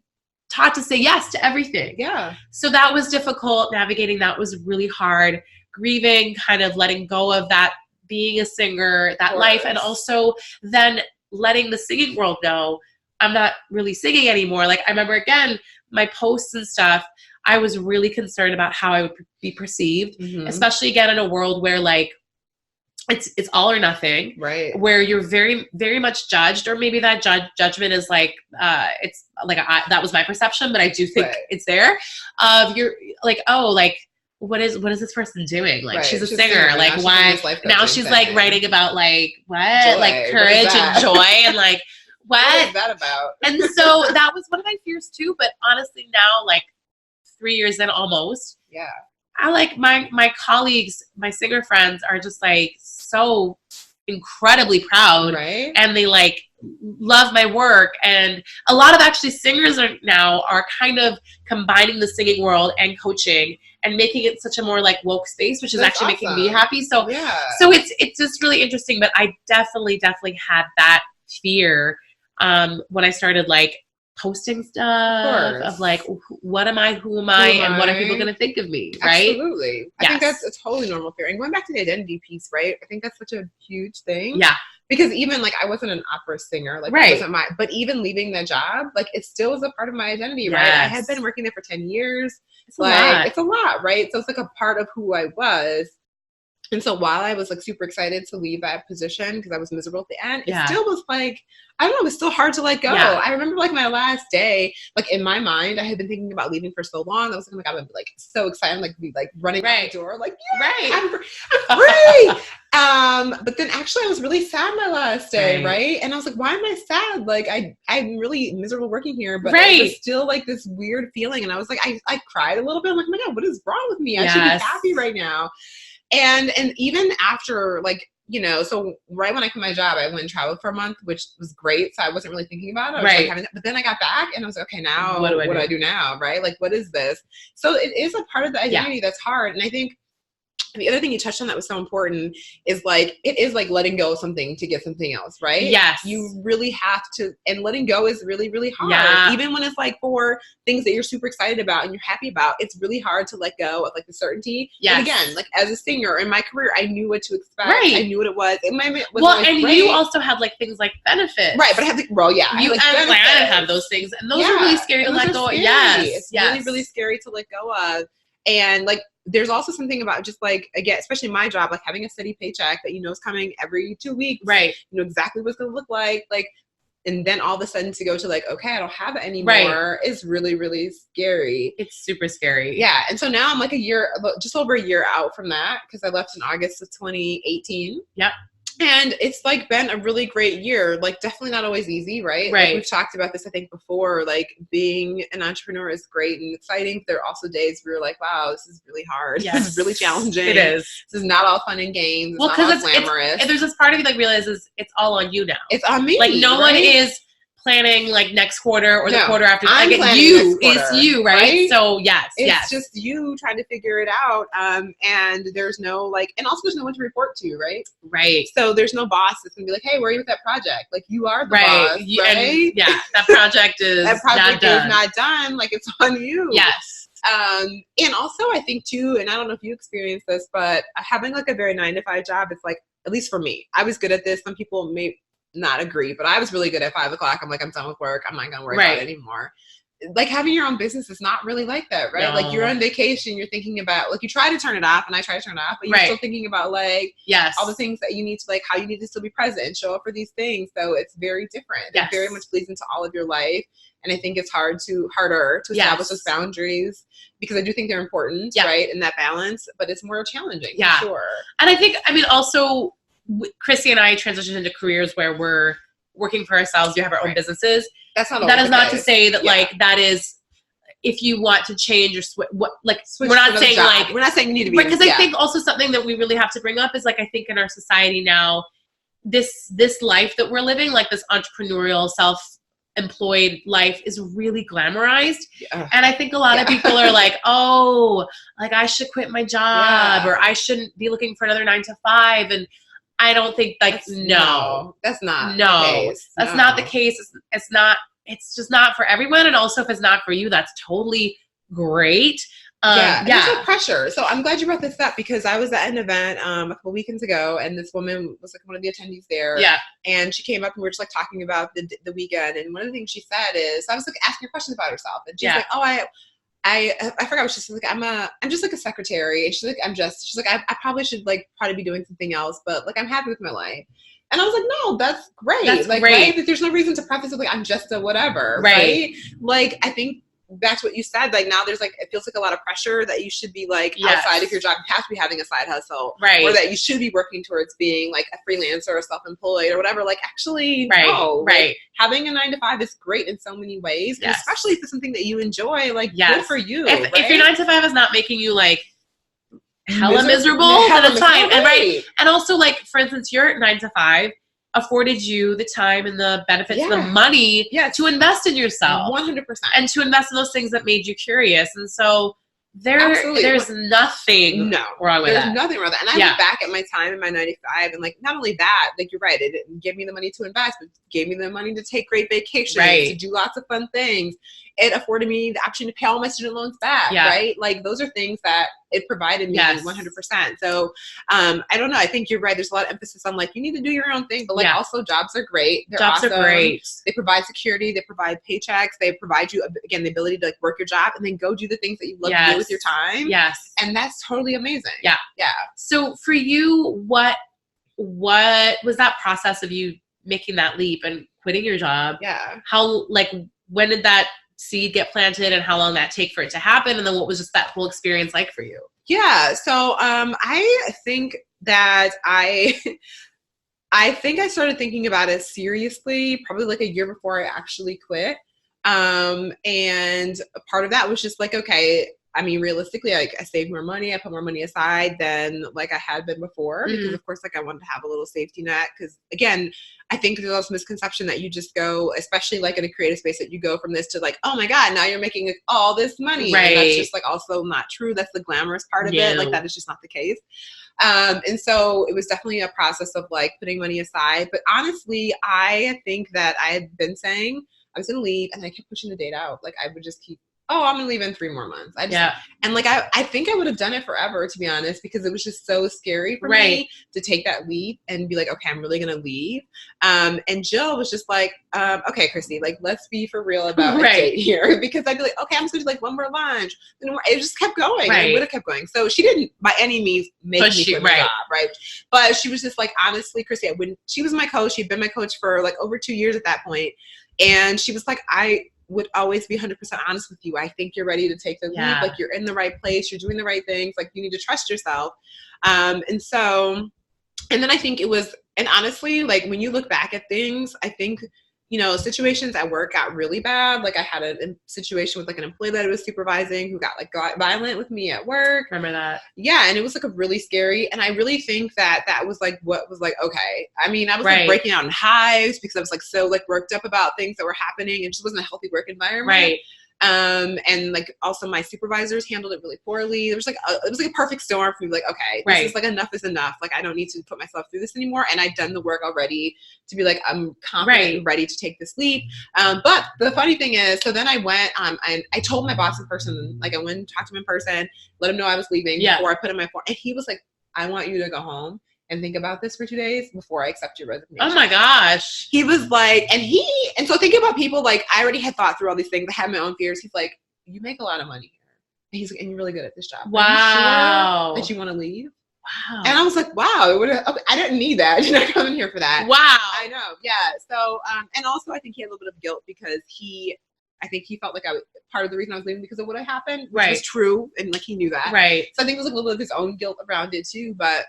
taught to say yes to everything. Yeah. So that was difficult. Navigating that was really hard. Grieving, kind of letting go of that, being a singer, that life, and also then letting the singing world know I'm not really singing anymore. Like I remember again, my posts and stuff, I was really concerned about how I would be perceived, especially again in a world where like it's all or nothing, right? Where you're very, very much judged, or maybe that judgment is like, it's like, that was my perception, but I do think it's there. You're like, oh, like, what is this person doing? Like, she's a singer. Like, why? Now she's like writing about like, what? Joy. Like courage and joy and like, what is that about? And so that was one of my fears too. But honestly now, like 3 years in almost, I like my colleagues, my singer friends are just like so incredibly proud, right? And they like love my work. And a lot of actually singers are kind of combining the singing world and coaching and making it such a more like woke space, which is actually making me happy. So so it's just really interesting. But I definitely had that fear when I started like posting stuff of like, what am I, who am I, and what are people going to think of me, right? Absolutely. I think that's a totally normal fear. And going back to the identity piece, right? I think that's such a huge thing. Yeah. Because even like I wasn't an opera singer, like it wasn't but even leaving that job, like it still was a part of my identity, right? I had been working there for 10 years. It's a lot, right? So it's like a part of who I was. And so while I was like super excited to leave that position because I was miserable at the end, it still was like, I don't know, it was still hard to let go. Yeah. I remember like my last day, like in my mind, I had been thinking about leaving for so long. I was like, oh my God, I'd be like so excited, like be like running out the door, like, I'm free. But then actually I was really sad my last day, right? And I was like, why am I sad? Like I'm really miserable working here, but it was still like this weird feeling. And I was like, I cried a little bit. I'm like, oh my God, what is wrong with me? I should be happy right now. And even after, like, you know, so right when I quit my job, I went and traveled for a month, which was great. So I wasn't really thinking about it. I was like but then I got back and I was like, okay, now what do I do now? Right? Like, what is this? So it is a part of the identity that's hard. And I think the other thing you touched on that was so important is like, it is like letting go of something to get something else, right? Yes. You really have to, and letting go is really, really hard. Yeah. Even when it's like for things that you're super excited about and you're happy about, it's really hard to let go of like the certainty. Yeah. And again, like as a singer in my career, I knew what to expect. Right. I knew what it was. And you also had like things like benefits. Right. But I had to, you and I have those things. And those are really scary to let go of. Yes. It's really, really scary to let go of. And like, there's also something about just like, again, especially my job, like having a steady paycheck that you know is coming every 2 weeks. Right. You know exactly what it's going to look like. And then all of a sudden to go to like, okay, I don't have it anymore is really, really scary. It's super scary. Yeah. And so now I'm like just over a year out from that because I left in August of 2018. Yep. And it's like been a really great year. Like definitely not always easy, right? Right. Like, we've talked about this, I think, before. Like being an entrepreneur is great and exciting. There are also days where you're like, wow, this is really hard. Yes. This is really challenging. It is. This is not all fun and games. Well, because it's glamorous. there's this part of you that realizes it's all on you now. It's on me. Like no one is planning like next quarter or the quarter after. Like it's you, right? So it's just you trying to figure it out. And there's no like, and also there's no one to report to, right? Right. So there's no boss that's gonna be like, hey, where are you with that project? Like you are the boss, right? And, that project is not done. Like it's on you. Yes. And also I think too, and I don't know if you experienced this, but having like a very 9-to-5 job, it's like, at least for me, I was good at this. Some people may not agree, but I was really good at 5 o'clock. I'm like, I'm done with work. I'm not going to worry about it anymore. Like having your own business is not really like that, right? No. Like you're on vacation, you're thinking about, like you try to turn it off and I try to turn it off, but you're still thinking about like all the things that you need to, like how you need to still be present and show up for these things. So it's very different. It very much bleeds into all of your life. And I think it's harder to establish those boundaries because I do think they're important, right? And that balance, but it's more challenging for sure. And I think, also Chrissy and I transitioned into careers where we're working for ourselves. You have our own businesses. That is not to say that like that is if you want to change or switch. We're not saying like we're not saying you need to be because I think also something that we really have to bring up is like I think in our society now this life that we're living, like this entrepreneurial self-employed life is really glamorized. And I think a lot of people are like, oh, like I should quit my job or I shouldn't be looking for another 9-to-5. And I don't think like, that's not the case. That's not the case. It's just not for everyone. And also if it's not for you, that's totally great. There's no pressure. So I'm glad you brought this up because I was at an event a couple weekends ago and this woman was like one of the attendees there. Yeah. And she came up and we were just like talking about the weekend. And one of the things she said is, I was like asking her questions about herself. And she's like, oh, I forgot what she said. Like, I'm just like a secretary. And she's like, I probably should like probably be doing something else, but like, I'm happy with my life. And I was like, no, that's great. That's like, great. Right? There's no reason to preface it like, I'm just a whatever. Right. Like, I think back to what you said, like now there's like, it feels like a lot of pressure that you should be like outside of your job. You have to be having a side hustle. Right. Or that you should be working towards being like a freelancer or self-employed or whatever. Like actually, no. Right. Like, having a 9-to-5 is great in so many ways. And especially if it's something that you enjoy, like good for you. If your 9-to-5 is not making you like hella miserable, then it's fine. And and also like, for instance, your 9-to-5 afforded you the time and the benefits and the money to invest in yourself. 100%. And to invest in those things that made you curious. And so there's nothing wrong with that. There's nothing wrong with that. And I look back at my time in my 9-to-5 and like, not only that, like you're right, it didn't give me the money to invest, but gave me the money to take great vacations, to do lots of fun things. It afforded me the option to pay all my student loans back, right? Like those are things that it provided me 100%. So I don't know. I think you're right. There's a lot of emphasis on like, you need to do your own thing, but like also jobs are great. They're awesome. Are great. They provide security. They provide paychecks. They provide you, again, the ability to like work your job and then go do the things that you love to do with your time. Yes. And that's totally amazing. Yeah. Yeah. So for you, what was that process of you making that leap and quitting your job? Yeah. How, like, when did that seed get planted and how long that take for it to happen? And then what was just that whole experience like for you? Yeah. So I think that I started thinking about it seriously probably like a year before I actually quit. And part of that was just like, okay, I mean, realistically, like I saved more money, I put more money aside than like I had been before, because of course, like I wanted to have a little safety net. Because again, I think there's also misconception that you just go, especially like in a creative space, that you go from this to like, oh my God, now you're making like, all this money. Right. And that's just like also not true. That's the glamorous part of it. Like that is just not the case. And so it was definitely a process of like putting money aside. But honestly, I think that I had been saying I was going to leave, and I kept pushing the date out. Like I would just keep, I'm going to leave in 3 more months. And like, I think I would have done it forever, to be honest, because it was just so scary for me to take that leap and be like, okay, I'm really going to leave. And Jill was just like, okay, Chrissy, like, let's be for real about a date here. Because I'd be like, okay, I'm just going to do like one more lunch. It just kept going. It would have kept going. So she didn't by any means make me quit my job, right? But she was just like, honestly, Chrissy, she was my coach. She'd been my coach for like over 2 years at that point. And she was like, I would always be 100% honest with you. I think you're ready to take the leap. Like you're in the right place. You're doing the right things. Like you need to trust yourself. And then I think it was And honestly, like when you look back at things, I think, you know, situations at work got really bad. Like I had a situation with like an employee that I was supervising who got violent with me at work. Remember that? Yeah. And it was like a really scary. And I really think that was like what was like, okay. I mean, I was like breaking out in hives because I was like so like worked up about things that were happening. It just wasn't a healthy work environment. Right. And like also my supervisors handled it really poorly. There was like it was like a perfect storm for me. Like, okay, this is like enough is enough. Like I don't need to put myself through this anymore. And I'd done the work already to be like, I'm confident and ready to take this leap. But the funny thing is, so then I went, and I told my boss in person, like I went and talked to him in person, let him know I was leaving before I put in my form. And he was like, I want you to go home and think about this for 2 days before I accept your resignation. Oh my gosh. He was like, and so thinking about people, like I already had thought through all these things. I had my own fears. He's like, you make a lot of money here. And he's like, and you're really good at this job. Wow. Are you sure that you want to leave? Wow. And I was like, wow, I didn't need that. You're not coming here for that. Wow. I know. Yeah. So, and also I think he had a little bit of guilt because I think he felt like part of the reason I was leaving because of what had happened, which was true. And like, he knew that. Right. So I think it was like a little bit of his own guilt around it too. But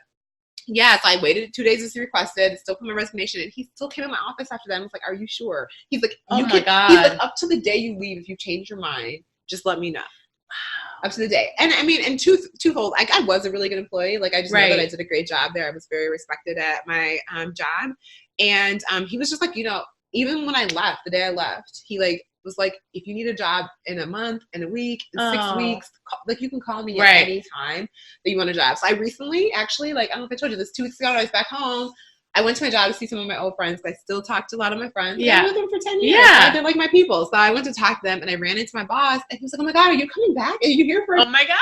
yeah, so I waited 2 days as he requested, still put my resignation, and he still came in my office after that and was like, are you sure? He's like, God. He's like, up to the day you leave, if you change your mind, just let me know. Wow. Up to the day. And I mean, and twofold, like I was a really good employee. Like I just know that I did a great job there. I was very respected at my job. And he was just like, you know, even when I left, the day I left, he like was like, if you need a job in a month, in a week, in 6 weeks, like you can call me at any time that you want a job. So I recently actually, like, I don't know if I told you this, 2 weeks ago when I was back home, I went to my job to see some of my old friends. I still talk to a lot of my friends. Yeah. I've been with them for 10 years. Yeah. They're like my people. So I went to talk to them and I ran into my boss and he was like, oh my God, are you coming back? Are you here for Oh my God.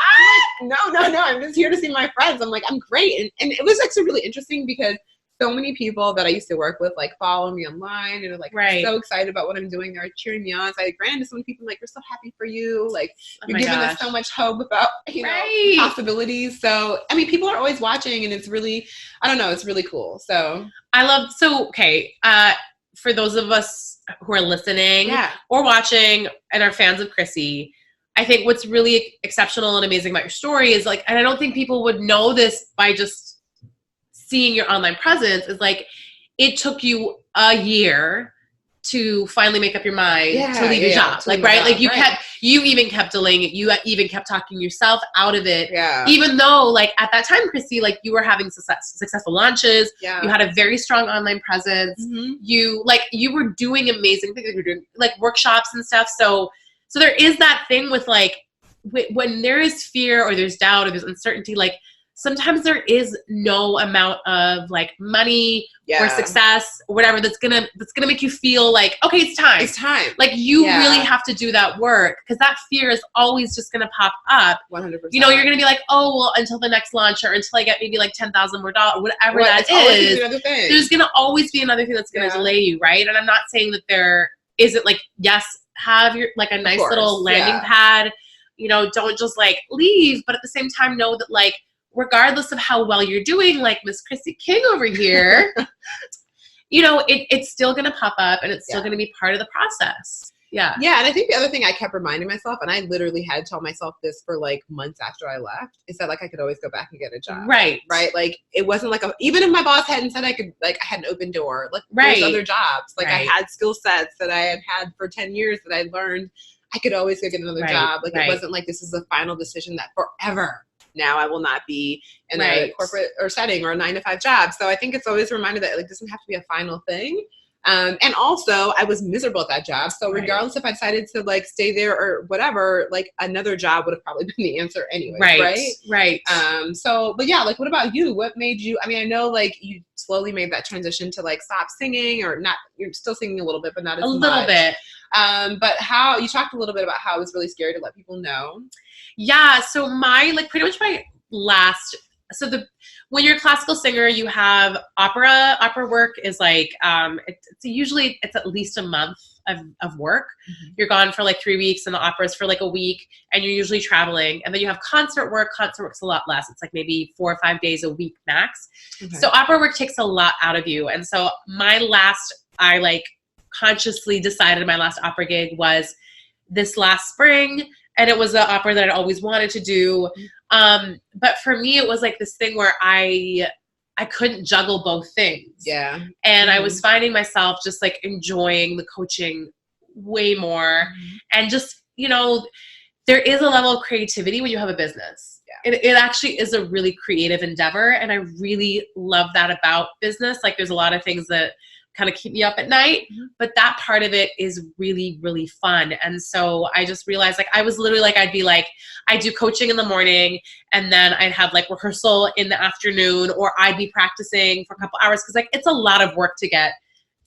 I'm like, no. I'm just here to see my friends. I'm like, I'm great. And it was actually really interesting because so many people that I used to work with like follow me online and are like so excited about what I'm doing. They're cheering me on. So I ran into so many people like, we're so happy for you. Like you're giving us so much hope about, you know, possibilities. So, I mean, people are always watching and it's really, I don't know, it's really cool. So for those of us who are listening or watching and are fans of Chrissy, I think what's really exceptional and amazing about your story is like, and I don't think people would know this by just seeing your online presence, is like it took you a year to finally make up your mind to leave your job. Like, like you even kept delaying it. You even kept talking yourself out of it. Yeah. Even though like at that time, Chrissy, like you were having successful launches. Yeah. You had a very strong online presence. Mm-hmm. You were doing amazing things. You were doing like workshops and stuff. So there is that thing with like, when there is fear or there's doubt or there's uncertainty, like sometimes there is no amount of like money or success or whatever that's gonna make you feel like, okay, it's time. It's time. Like you really have to do that work because that fear is always just gonna pop up. 100%. You know, you're gonna be like, oh well, until the next launch or until I get maybe like $10,000 more dollars, whatever that is. There's gonna always be another thing that's gonna delay you, right? And I'm not saying that there isn't like, yes, have your like a nice little landing pad. You know, don't just like leave, but at the same time know that like, regardless of how well you're doing, like Miss Chrissy King over here, you know, it's still going to pop up and it's still going to be part of the process. Yeah. Yeah. And I think the other thing I kept reminding myself, and I literally had to tell myself this for like months after I left, is that like I could always go back and get a job. Right. Right. Like it wasn't like even if my boss hadn't said I could, like I had an open door, like there's other jobs. Like I had skill sets that I had for 10 years that I learned. I could always go get another job. Like it wasn't like this is a final decision that forever now I will not be in a corporate or setting or a 9-to-5 job. So I think it's always a reminder that like, it doesn't have to be a final thing. And also I was miserable at that job. So regardless if I decided to like stay there or whatever, like another job would have probably been the answer anyway. Right. So, but yeah, like what about you? What made you, I mean, I know like you slowly made that transition to like stop singing or not, you're still singing a little bit, but not as much. A little bit. But how, you talked a little bit about how it was really scary to let people know. Yeah. So pretty much my last, when you're a classical singer, you have opera work is like, usually it's at least a month of work. Mm-hmm. You're gone for like 3 weeks and the opera's for like a week and you're usually traveling. And then you have concert work's a lot less. It's like maybe 4 or 5 days a week max. Okay. So opera work takes a lot out of you. And so I like consciously decided my last opera gig was this last spring. And it was an opera that I'd always wanted to do. But for me, it was like this thing where I I couldn't juggle both things. Yeah. And I was finding myself just like enjoying the coaching way more. And just, you know, there is a level of creativity when you have a business. Yeah. It actually is a really creative endeavor. And I really love that about business. Like there's a lot of things that kind of keep me up at night, but that part of it is really, really fun. And so I just realized like, I was literally like, I'd be like, I do coaching in the morning and then I'd have like rehearsal in the afternoon, or I'd be practicing for a couple hours. Cause like, it's a lot of work to get.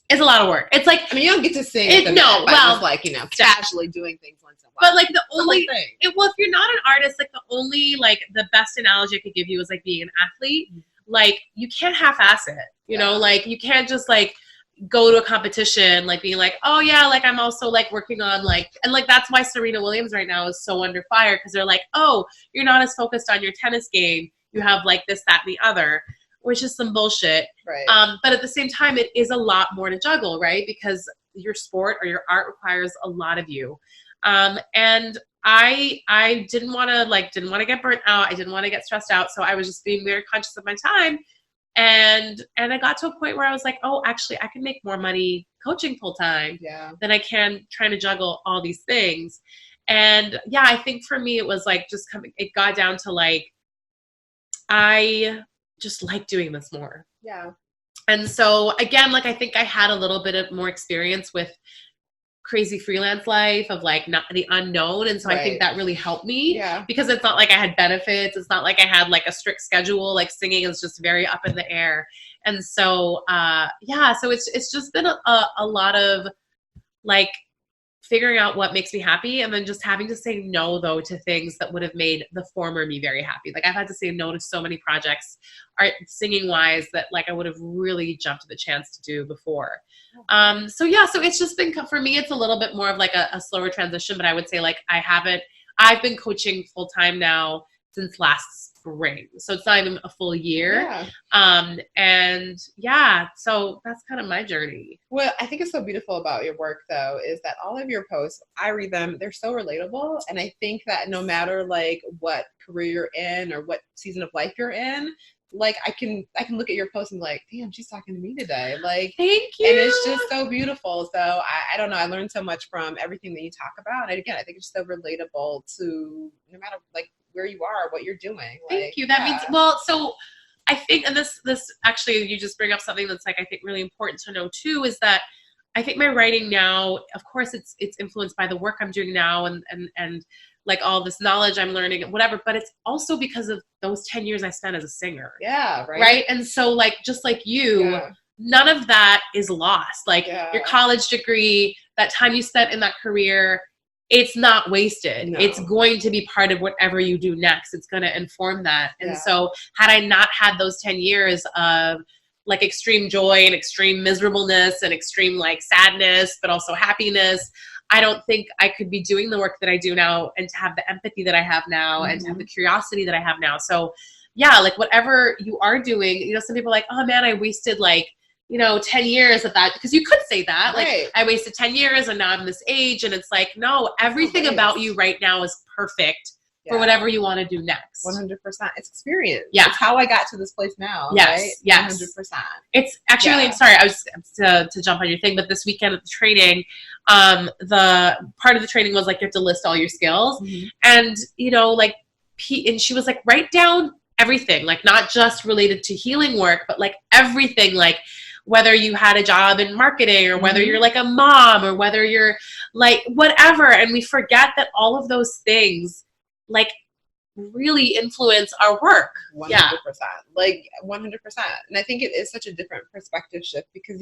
It's a lot of work. It's like, I mean, you don't get to sing. Just like, you know, casually doing things once in a while. But like the only thing. Well, if you're not an artist, like the only, like the best analogy I could give you is like being an athlete. Like you can't half-ass it, you know, like you can't just like, go to a competition like being like, oh yeah, like I'm also like working on like, and like that's why Serena Williams right now is so under fire, because they're like, oh, you're not as focused on your tennis game, you have like this, that, and the other, which is some bullshit. Right. But at the same time, it is a lot more to juggle, right? Because your sport or your art requires a lot of you. And I didn't want to get burnt out. I didn't want to get stressed out. So I was just being very conscious of my time. And I got to a point where I was like, oh, actually, I can make more money coaching full time than I can trying to juggle all these things. And yeah, I think for me, it was like just it got down to like, I just like doing this more. Yeah. And so again, like, I think I had a little bit of more experience with crazy freelance life of like not the unknown. And so I think that really helped me because it's not like I had benefits. It's not like I had like a strict schedule, like singing is just very up in the air. And so, so it's just been a lot of like figuring out what makes me happy, and then just having to say no though to things that would have made the former me very happy. Like I've had to say no to so many projects, art singing wise, that like I would have really jumped at the chance to do before. So it's just been, for me, it's a little bit more of like a slower transition, but I would say like I've been coaching full time now since last spring. So it's not even a full year. So that's kind of my journey. Well, I think it's so beautiful about your work though, is that all of your posts, I read them, they're so relatable. And I think that no matter like what career you're in or what season of life you're in, like I can look at your post and be like, damn, she's talking to me today. Like, thank you. And it's just so beautiful. So I don't know. I learned so much from everything that you talk about. And again, I think it's so relatable to no matter like where you are, what you're doing. Thank you. That means, well, so I think, and this actually, you just bring up something that's like, I think really important to know too, is that I think my writing now, of course it's influenced by the work I'm doing now and like all this knowledge I'm learning and whatever, but it's also because of those 10 years I spent as a singer. Yeah. Right. Right. And so like, just like you, none of that is lost. Like your college degree, that time you spent in that career, it's not wasted. No. It's going to be part of whatever you do next. It's going to inform that. And so had I not had those 10 years of like extreme joy and extreme miserableness and extreme like sadness, but also happiness, I don't think I could be doing the work that I do now and to have the empathy that I have now and to have the curiosity that I have now. So yeah, like whatever you are doing, you know, some people are like, oh man, I wasted like, 10 years of that, because you could say that, like I wasted 10 years and now I'm this age. And it's like, no, everything about you right now is perfect for whatever you want to do next. 100%. It's experience. Yeah. It's how I got to this place now. Yes. Right? Yes. 100%. It's actually, really, sorry, I was to jump on your thing, but this weekend at the training, the part of the training was like, you have to list all your skills. And, like, and she was like, write down everything, like not just related to healing work, but like everything, like whether you had a job in marketing or whether you're like a mom or whether you're like whatever. And we forget that all of those things like really influence our work. 100%. Like 100%. And I think it is such a different perspective shift because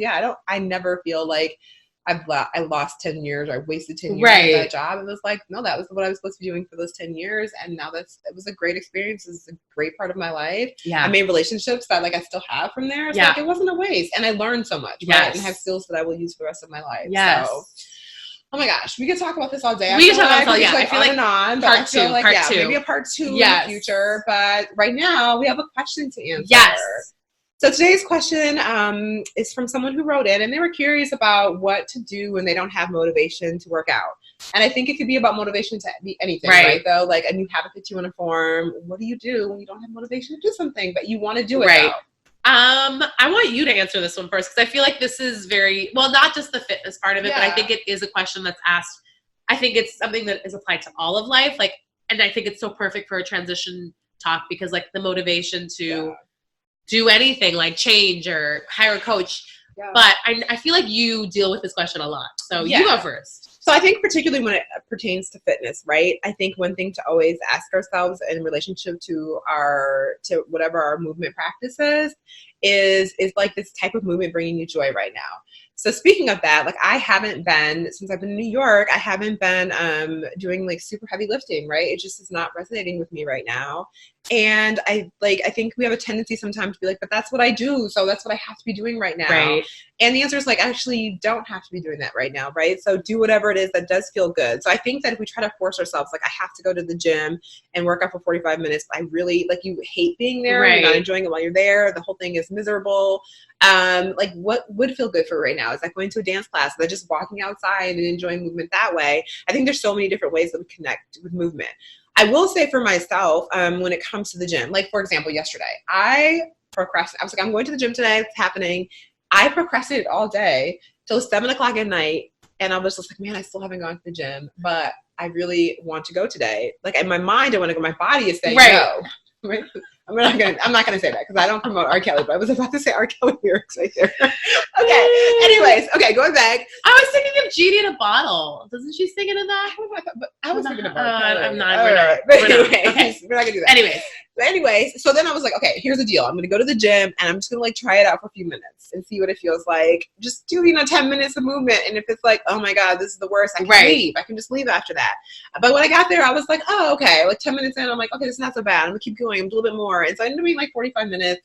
I never feel like I lost 10 years or I wasted 10 years in that job. It was like, no, that was what I was supposed to be doing for those 10 years. And now it was a great experience. It's a great part of my life. Yeah. I made relationships that like I still have from there. It's like, it wasn't a waste. And I learned so much. Right? And I have skills that I will use for the rest of my life. Yes. So, oh my gosh, we could talk about this all day. We could talk about this all day. I feel like on and on. Part two. Maybe a part two in the future. But right now we have a question to answer. Yes. So today's question is from someone who wrote in, and they were curious about what to do when they don't have motivation to work out. And I think it could be about motivation to be anything, right? Though, like a new habit that you want to form. What do you do when you don't have motivation to do something, but you want to do it? Right. I want you to answer this one first because I feel like this is very, well, not just the fitness part of it, but I think it is a question that's asked. I think it's something that is applied to all of life. Like, and I think it's so perfect for a transition talk because like the motivation to do anything like change or hire a coach. Yeah. But I feel like you deal with this question a lot. So you go first. So I think particularly when it pertains to fitness, right? I think one thing to always ask ourselves in relationship to whatever our movement practice is like this type of movement bringing you joy right now. So speaking of that, like I haven't been, since I've been in New York, I haven't been doing like super heavy lifting, right? It just is not resonating with me right now. And I think we have a tendency sometimes to be like, but that's what I do. So that's what I have to be doing right now. Right. And the answer is like, actually, you don't have to be doing that right now, right? So do whatever it is that does feel good. So I think that if we try to force ourselves, like I have to go to the gym and work out for 45 minutes, but I really, like you hate being there, right. You're not enjoying it while you're there, the whole thing is miserable. Like what would feel good for right now? Is like going to a dance class, or just walking outside and enjoying movement that way. I think there's so many different ways that we connect with movement. I will say for myself, when it comes to the gym, like for example, yesterday, I procrastinated. I was like, I'm going to the gym today. It's happening. I procrastinated all day till 7:00 at night. And I was just like, man, I still haven't gone to the gym, but I really want to go today. Like in my mind, I want to go. My body is saying no. Right? I'm not gonna say that because I don't promote R. Kelly, but I was about to say R. Kelly lyrics right there. Okay. Anyways, going back. I was thinking of Genie in a Bottle. Doesn't she sing into that? I was thinking of R. Kelly. I'm not. We're not. Okay. We're not gonna do that. Anyways, so then I was like, okay, here's the deal. I'm gonna go to the gym and I'm just gonna like try it out for a few minutes and see what it feels like. Just do 10 minutes of movement, and if it's like, oh my god, this is the worst, I can leave. I can just leave after that. But when I got there, I was like, oh okay, like 10 minutes in, I'm like, okay, this is not so bad. I'm gonna keep going. I'm a little bit more, and so I ended up being like 45 minutes.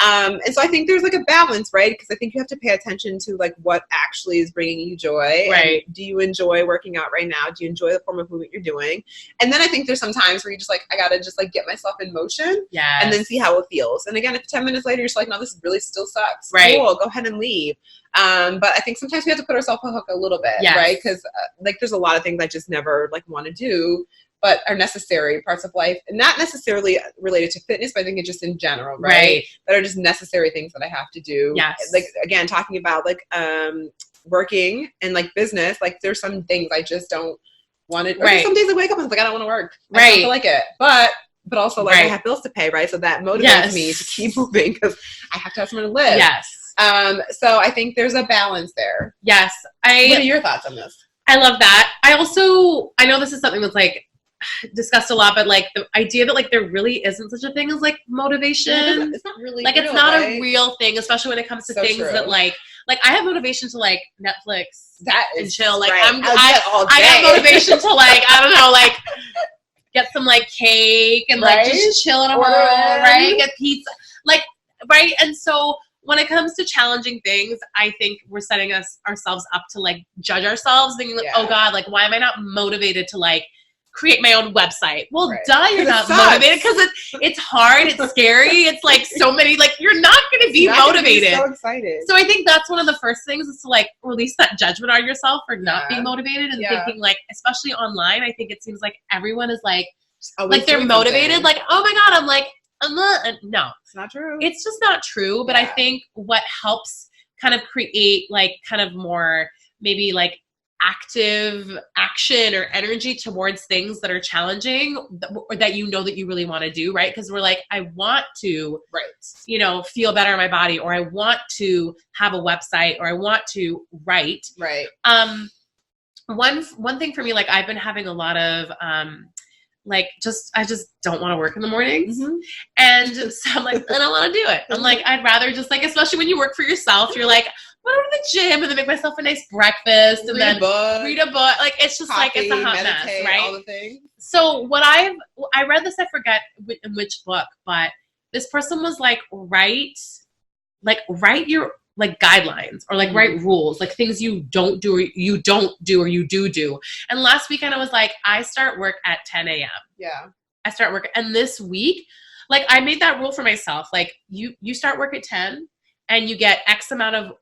And so I think there's like a balance, right? Because I think you have to pay attention to like what actually is bringing you joy. Right? And do you enjoy working out right now? Do you enjoy the form of movement you're doing? And then I think there's some times where you just like, I gotta just like get myself in motion. Yeah. And then see how it feels. And again, if 10 minutes later you're just like, no, this really still sucks. Right. Cool, go ahead and leave. But I think sometimes we have to put ourselves on the hook a little bit, right? Because like there's a lot of things I just never like want to do, but are necessary parts of life, and not necessarily related to fitness, but I think it's just in general, right? That are just necessary things that I have to do. Yes. Like again, talking about like working and like business, like there's some things I just don't want to. Right. Some days I wake up and it's like I don't want to work. I don't feel like it, but also like I have bills to pay, right? So that motivates me to keep moving because I have to have somewhere to live. Yes. So I think there's a balance there. Yes. What are your thoughts on this? I love that. I know this is something that's like discussed a lot, but like the idea that like there really isn't such a thing as like motivation. It's not really like real, it's not right? a real thing, especially when it comes to things that like I have motivation to like Netflix and chill. Like I have motivation to like, I don't know, like get some like cake and like just chill in a world, right? Get pizza, like, right? And so when it comes to challenging things, I think we're setting ourselves up to like judge ourselves, thinking like, oh God, like why am I not motivated to like create my own website? Well, duh, you're not motivated because it's hard, it's scary, it's like so many, like you're not going to be motivated. So excited. So I think that's one of the first things is to like release that judgment on yourself for not being motivated and thinking like, especially online, I think it seems like everyone is like they're motivated, like, oh my God, I'm like, I'm not. No, it's not true. It's just not true. But I think what helps kind of create like kind of more maybe like active action or energy towards things that are challenging or that you know that you really want to do, right? Because we're like, I want to, feel better in my body, or I want to have a website, or I want to write. Right. One thing for me, like I've been having a lot of I just don't want to work in the mornings. Mm-hmm. And so I'm like, I don't want to do it. I'm like, I'd rather just like, especially when you work for yourself, you're like, I'm going to the gym and then make myself a nice breakfast and then read a book. Like, it's just like, it's a hot mess, right? All the things. So I read this, I forget in which book, but this person was like, write your like guidelines or like write rules, like things you don't do or you do. And last weekend I was like, I start work at 10 a.m. Yeah. I start work. And this week, like I made that rule for myself. Like you start work at 10 and you get X amount of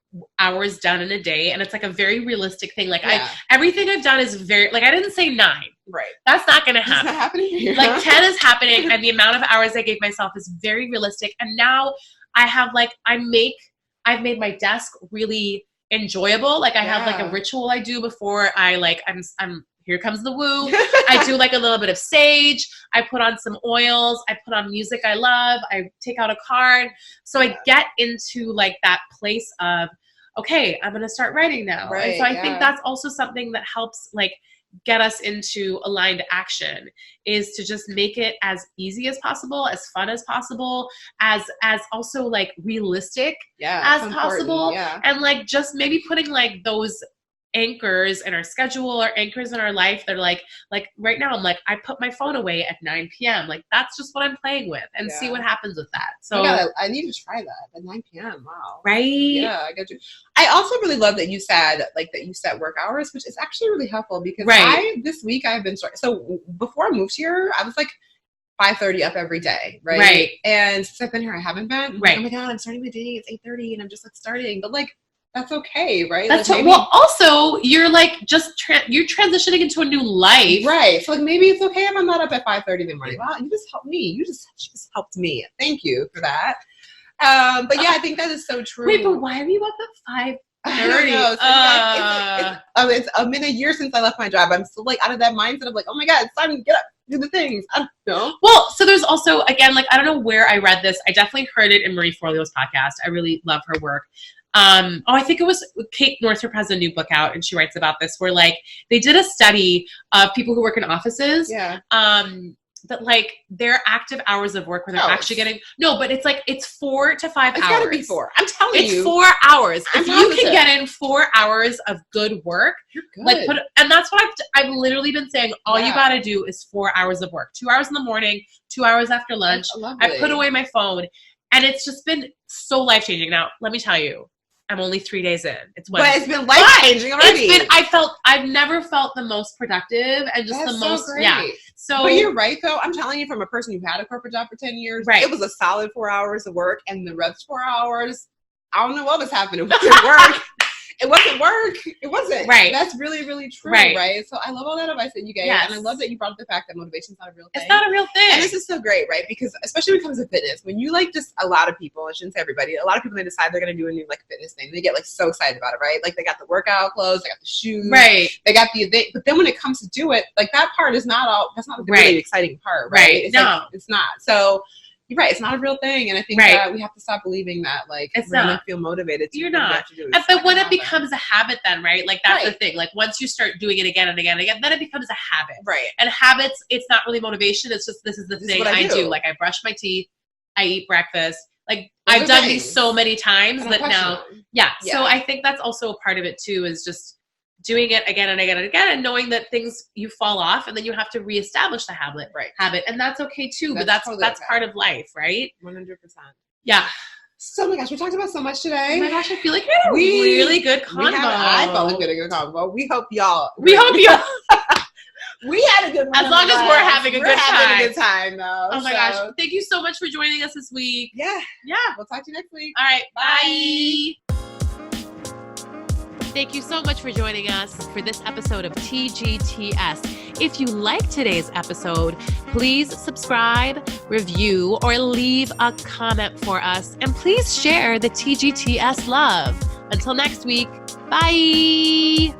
hours done in a day. And it's like a very realistic thing. Like everything I've done is very, like I didn't say 9. Right. That's not going to happen. It's not happening here. Like 10 is happening and the amount of hours I gave myself is very realistic. And now I've made my desk really enjoyable. Like I have like a ritual I do before I'm here comes the woo. I do like a little bit of sage. I put on some oils. I put on music I love. I take out a card. So I get into like that place of, okay, I'm going to start writing now. Right, and so I think that's also something that helps like get us into aligned action, is to just make it as easy as possible, as fun as possible, as also like realistic as possible. And like just maybe putting like those anchors in our schedule or anchors in our life. They're like right now I'm like, I put my phone away at 9 p.m. Like that's just what I'm playing with, and see what happens with that. So oh my God, I need to try that at 9 p.m. Wow. Right? Yeah, I get you. I also really love that you said like that you set work hours, which is actually really helpful because this week I've been so before I moved here, I was like 5:30 up every day, right? And since I've been here, I haven't been. Like, oh my God, I'm starting my day. It's 8:30, and I'm just like starting, but like. That's okay, right? That's like well. Also, you're like just you're transitioning into a new life, right? So like maybe it's okay if I'm not up at 5:30 in the morning. Wow, you just helped me. You just helped me. Thank you for that. But yeah, I think that is so true. Wait, but why are you up at 5:30? I don't know. So it's been a year since I left my job. I'm still like out of that mindset of like, oh my God, it's time to get up, do the things. I don't know. Well, so there's also again, like I don't know where I read this. I definitely heard it in Marie Forleo's podcast. I really love her work. I think it was Kate Northrup has a new book out, and she writes about this where like they did a study of people who work in offices. That like their active hours of work where they're actually getting but it's like it's 4 to 5 hours. It's gotta be 4. I'm telling you. It's 4 hours. If you can get in 4 hours of good work, you're good. Like and that's what I've literally been saying. All you gotta do is 4 hours of work. 2 hours in the morning, 2 hours after lunch. I put away my phone, and it's just been so life changing. Now, let me tell you. I'm only 3 days in. But it's been life changing already. I've never felt the most productive and just the most great. Yeah. So but you're right though. I'm telling you from a person who had a corporate job for 10 years, it was a solid 4 hours of work, and the rest 4 hours, I don't know what was happening. It wasn't work. It wasn't work. It wasn't. Right. That's really, really true. Right. So I love all that advice that you gave. And I love that you brought up the fact that motivation is not a real thing. It's not a real thing. And this is so great, right? Because especially when it comes to fitness, when you like just a lot of people, I shouldn't say everybody, a lot of people, they decide they're going to do a new like fitness thing. They get like so excited about it, right? Like they got the workout clothes, they got the shoes, they got the event. But then when it comes to do it, like that part is that's not the really exciting part, right? It's like, it's not. So you're right. It's not a real thing. And I think that we have to stop believing that, like, we're going to feel motivated to do what we have to do. But when it becomes a habit then, right? Like, that's the thing. Like, once you start doing it again and again and again, then it becomes a habit. Right. And habits, it's not really motivation. It's just, this is the thing I do. Like, I brush my teeth. I eat breakfast. Like, I've done these so many times that now, So I think that's also a part of it, too, is just doing it again and again and again, and knowing that things, you fall off and then you have to reestablish the habit. And that's okay too. But that's part of life, right? 100%. Yeah. So, oh my gosh, we talked about so much today. Oh my gosh, I feel like we had a really good convo. I felt like we had a good convo. We hope y'all. We had a good one. As long as we're having a good time. We're having a good time, though. Oh my gosh. Thank you so much for joining us this week. Yeah. We'll talk to you next week. All right. Bye. Thank you so much for joining us for this episode of TGTS. If you like today's episode, please subscribe, review, or leave a comment for us. And please share the TGTS love. Until next week, bye.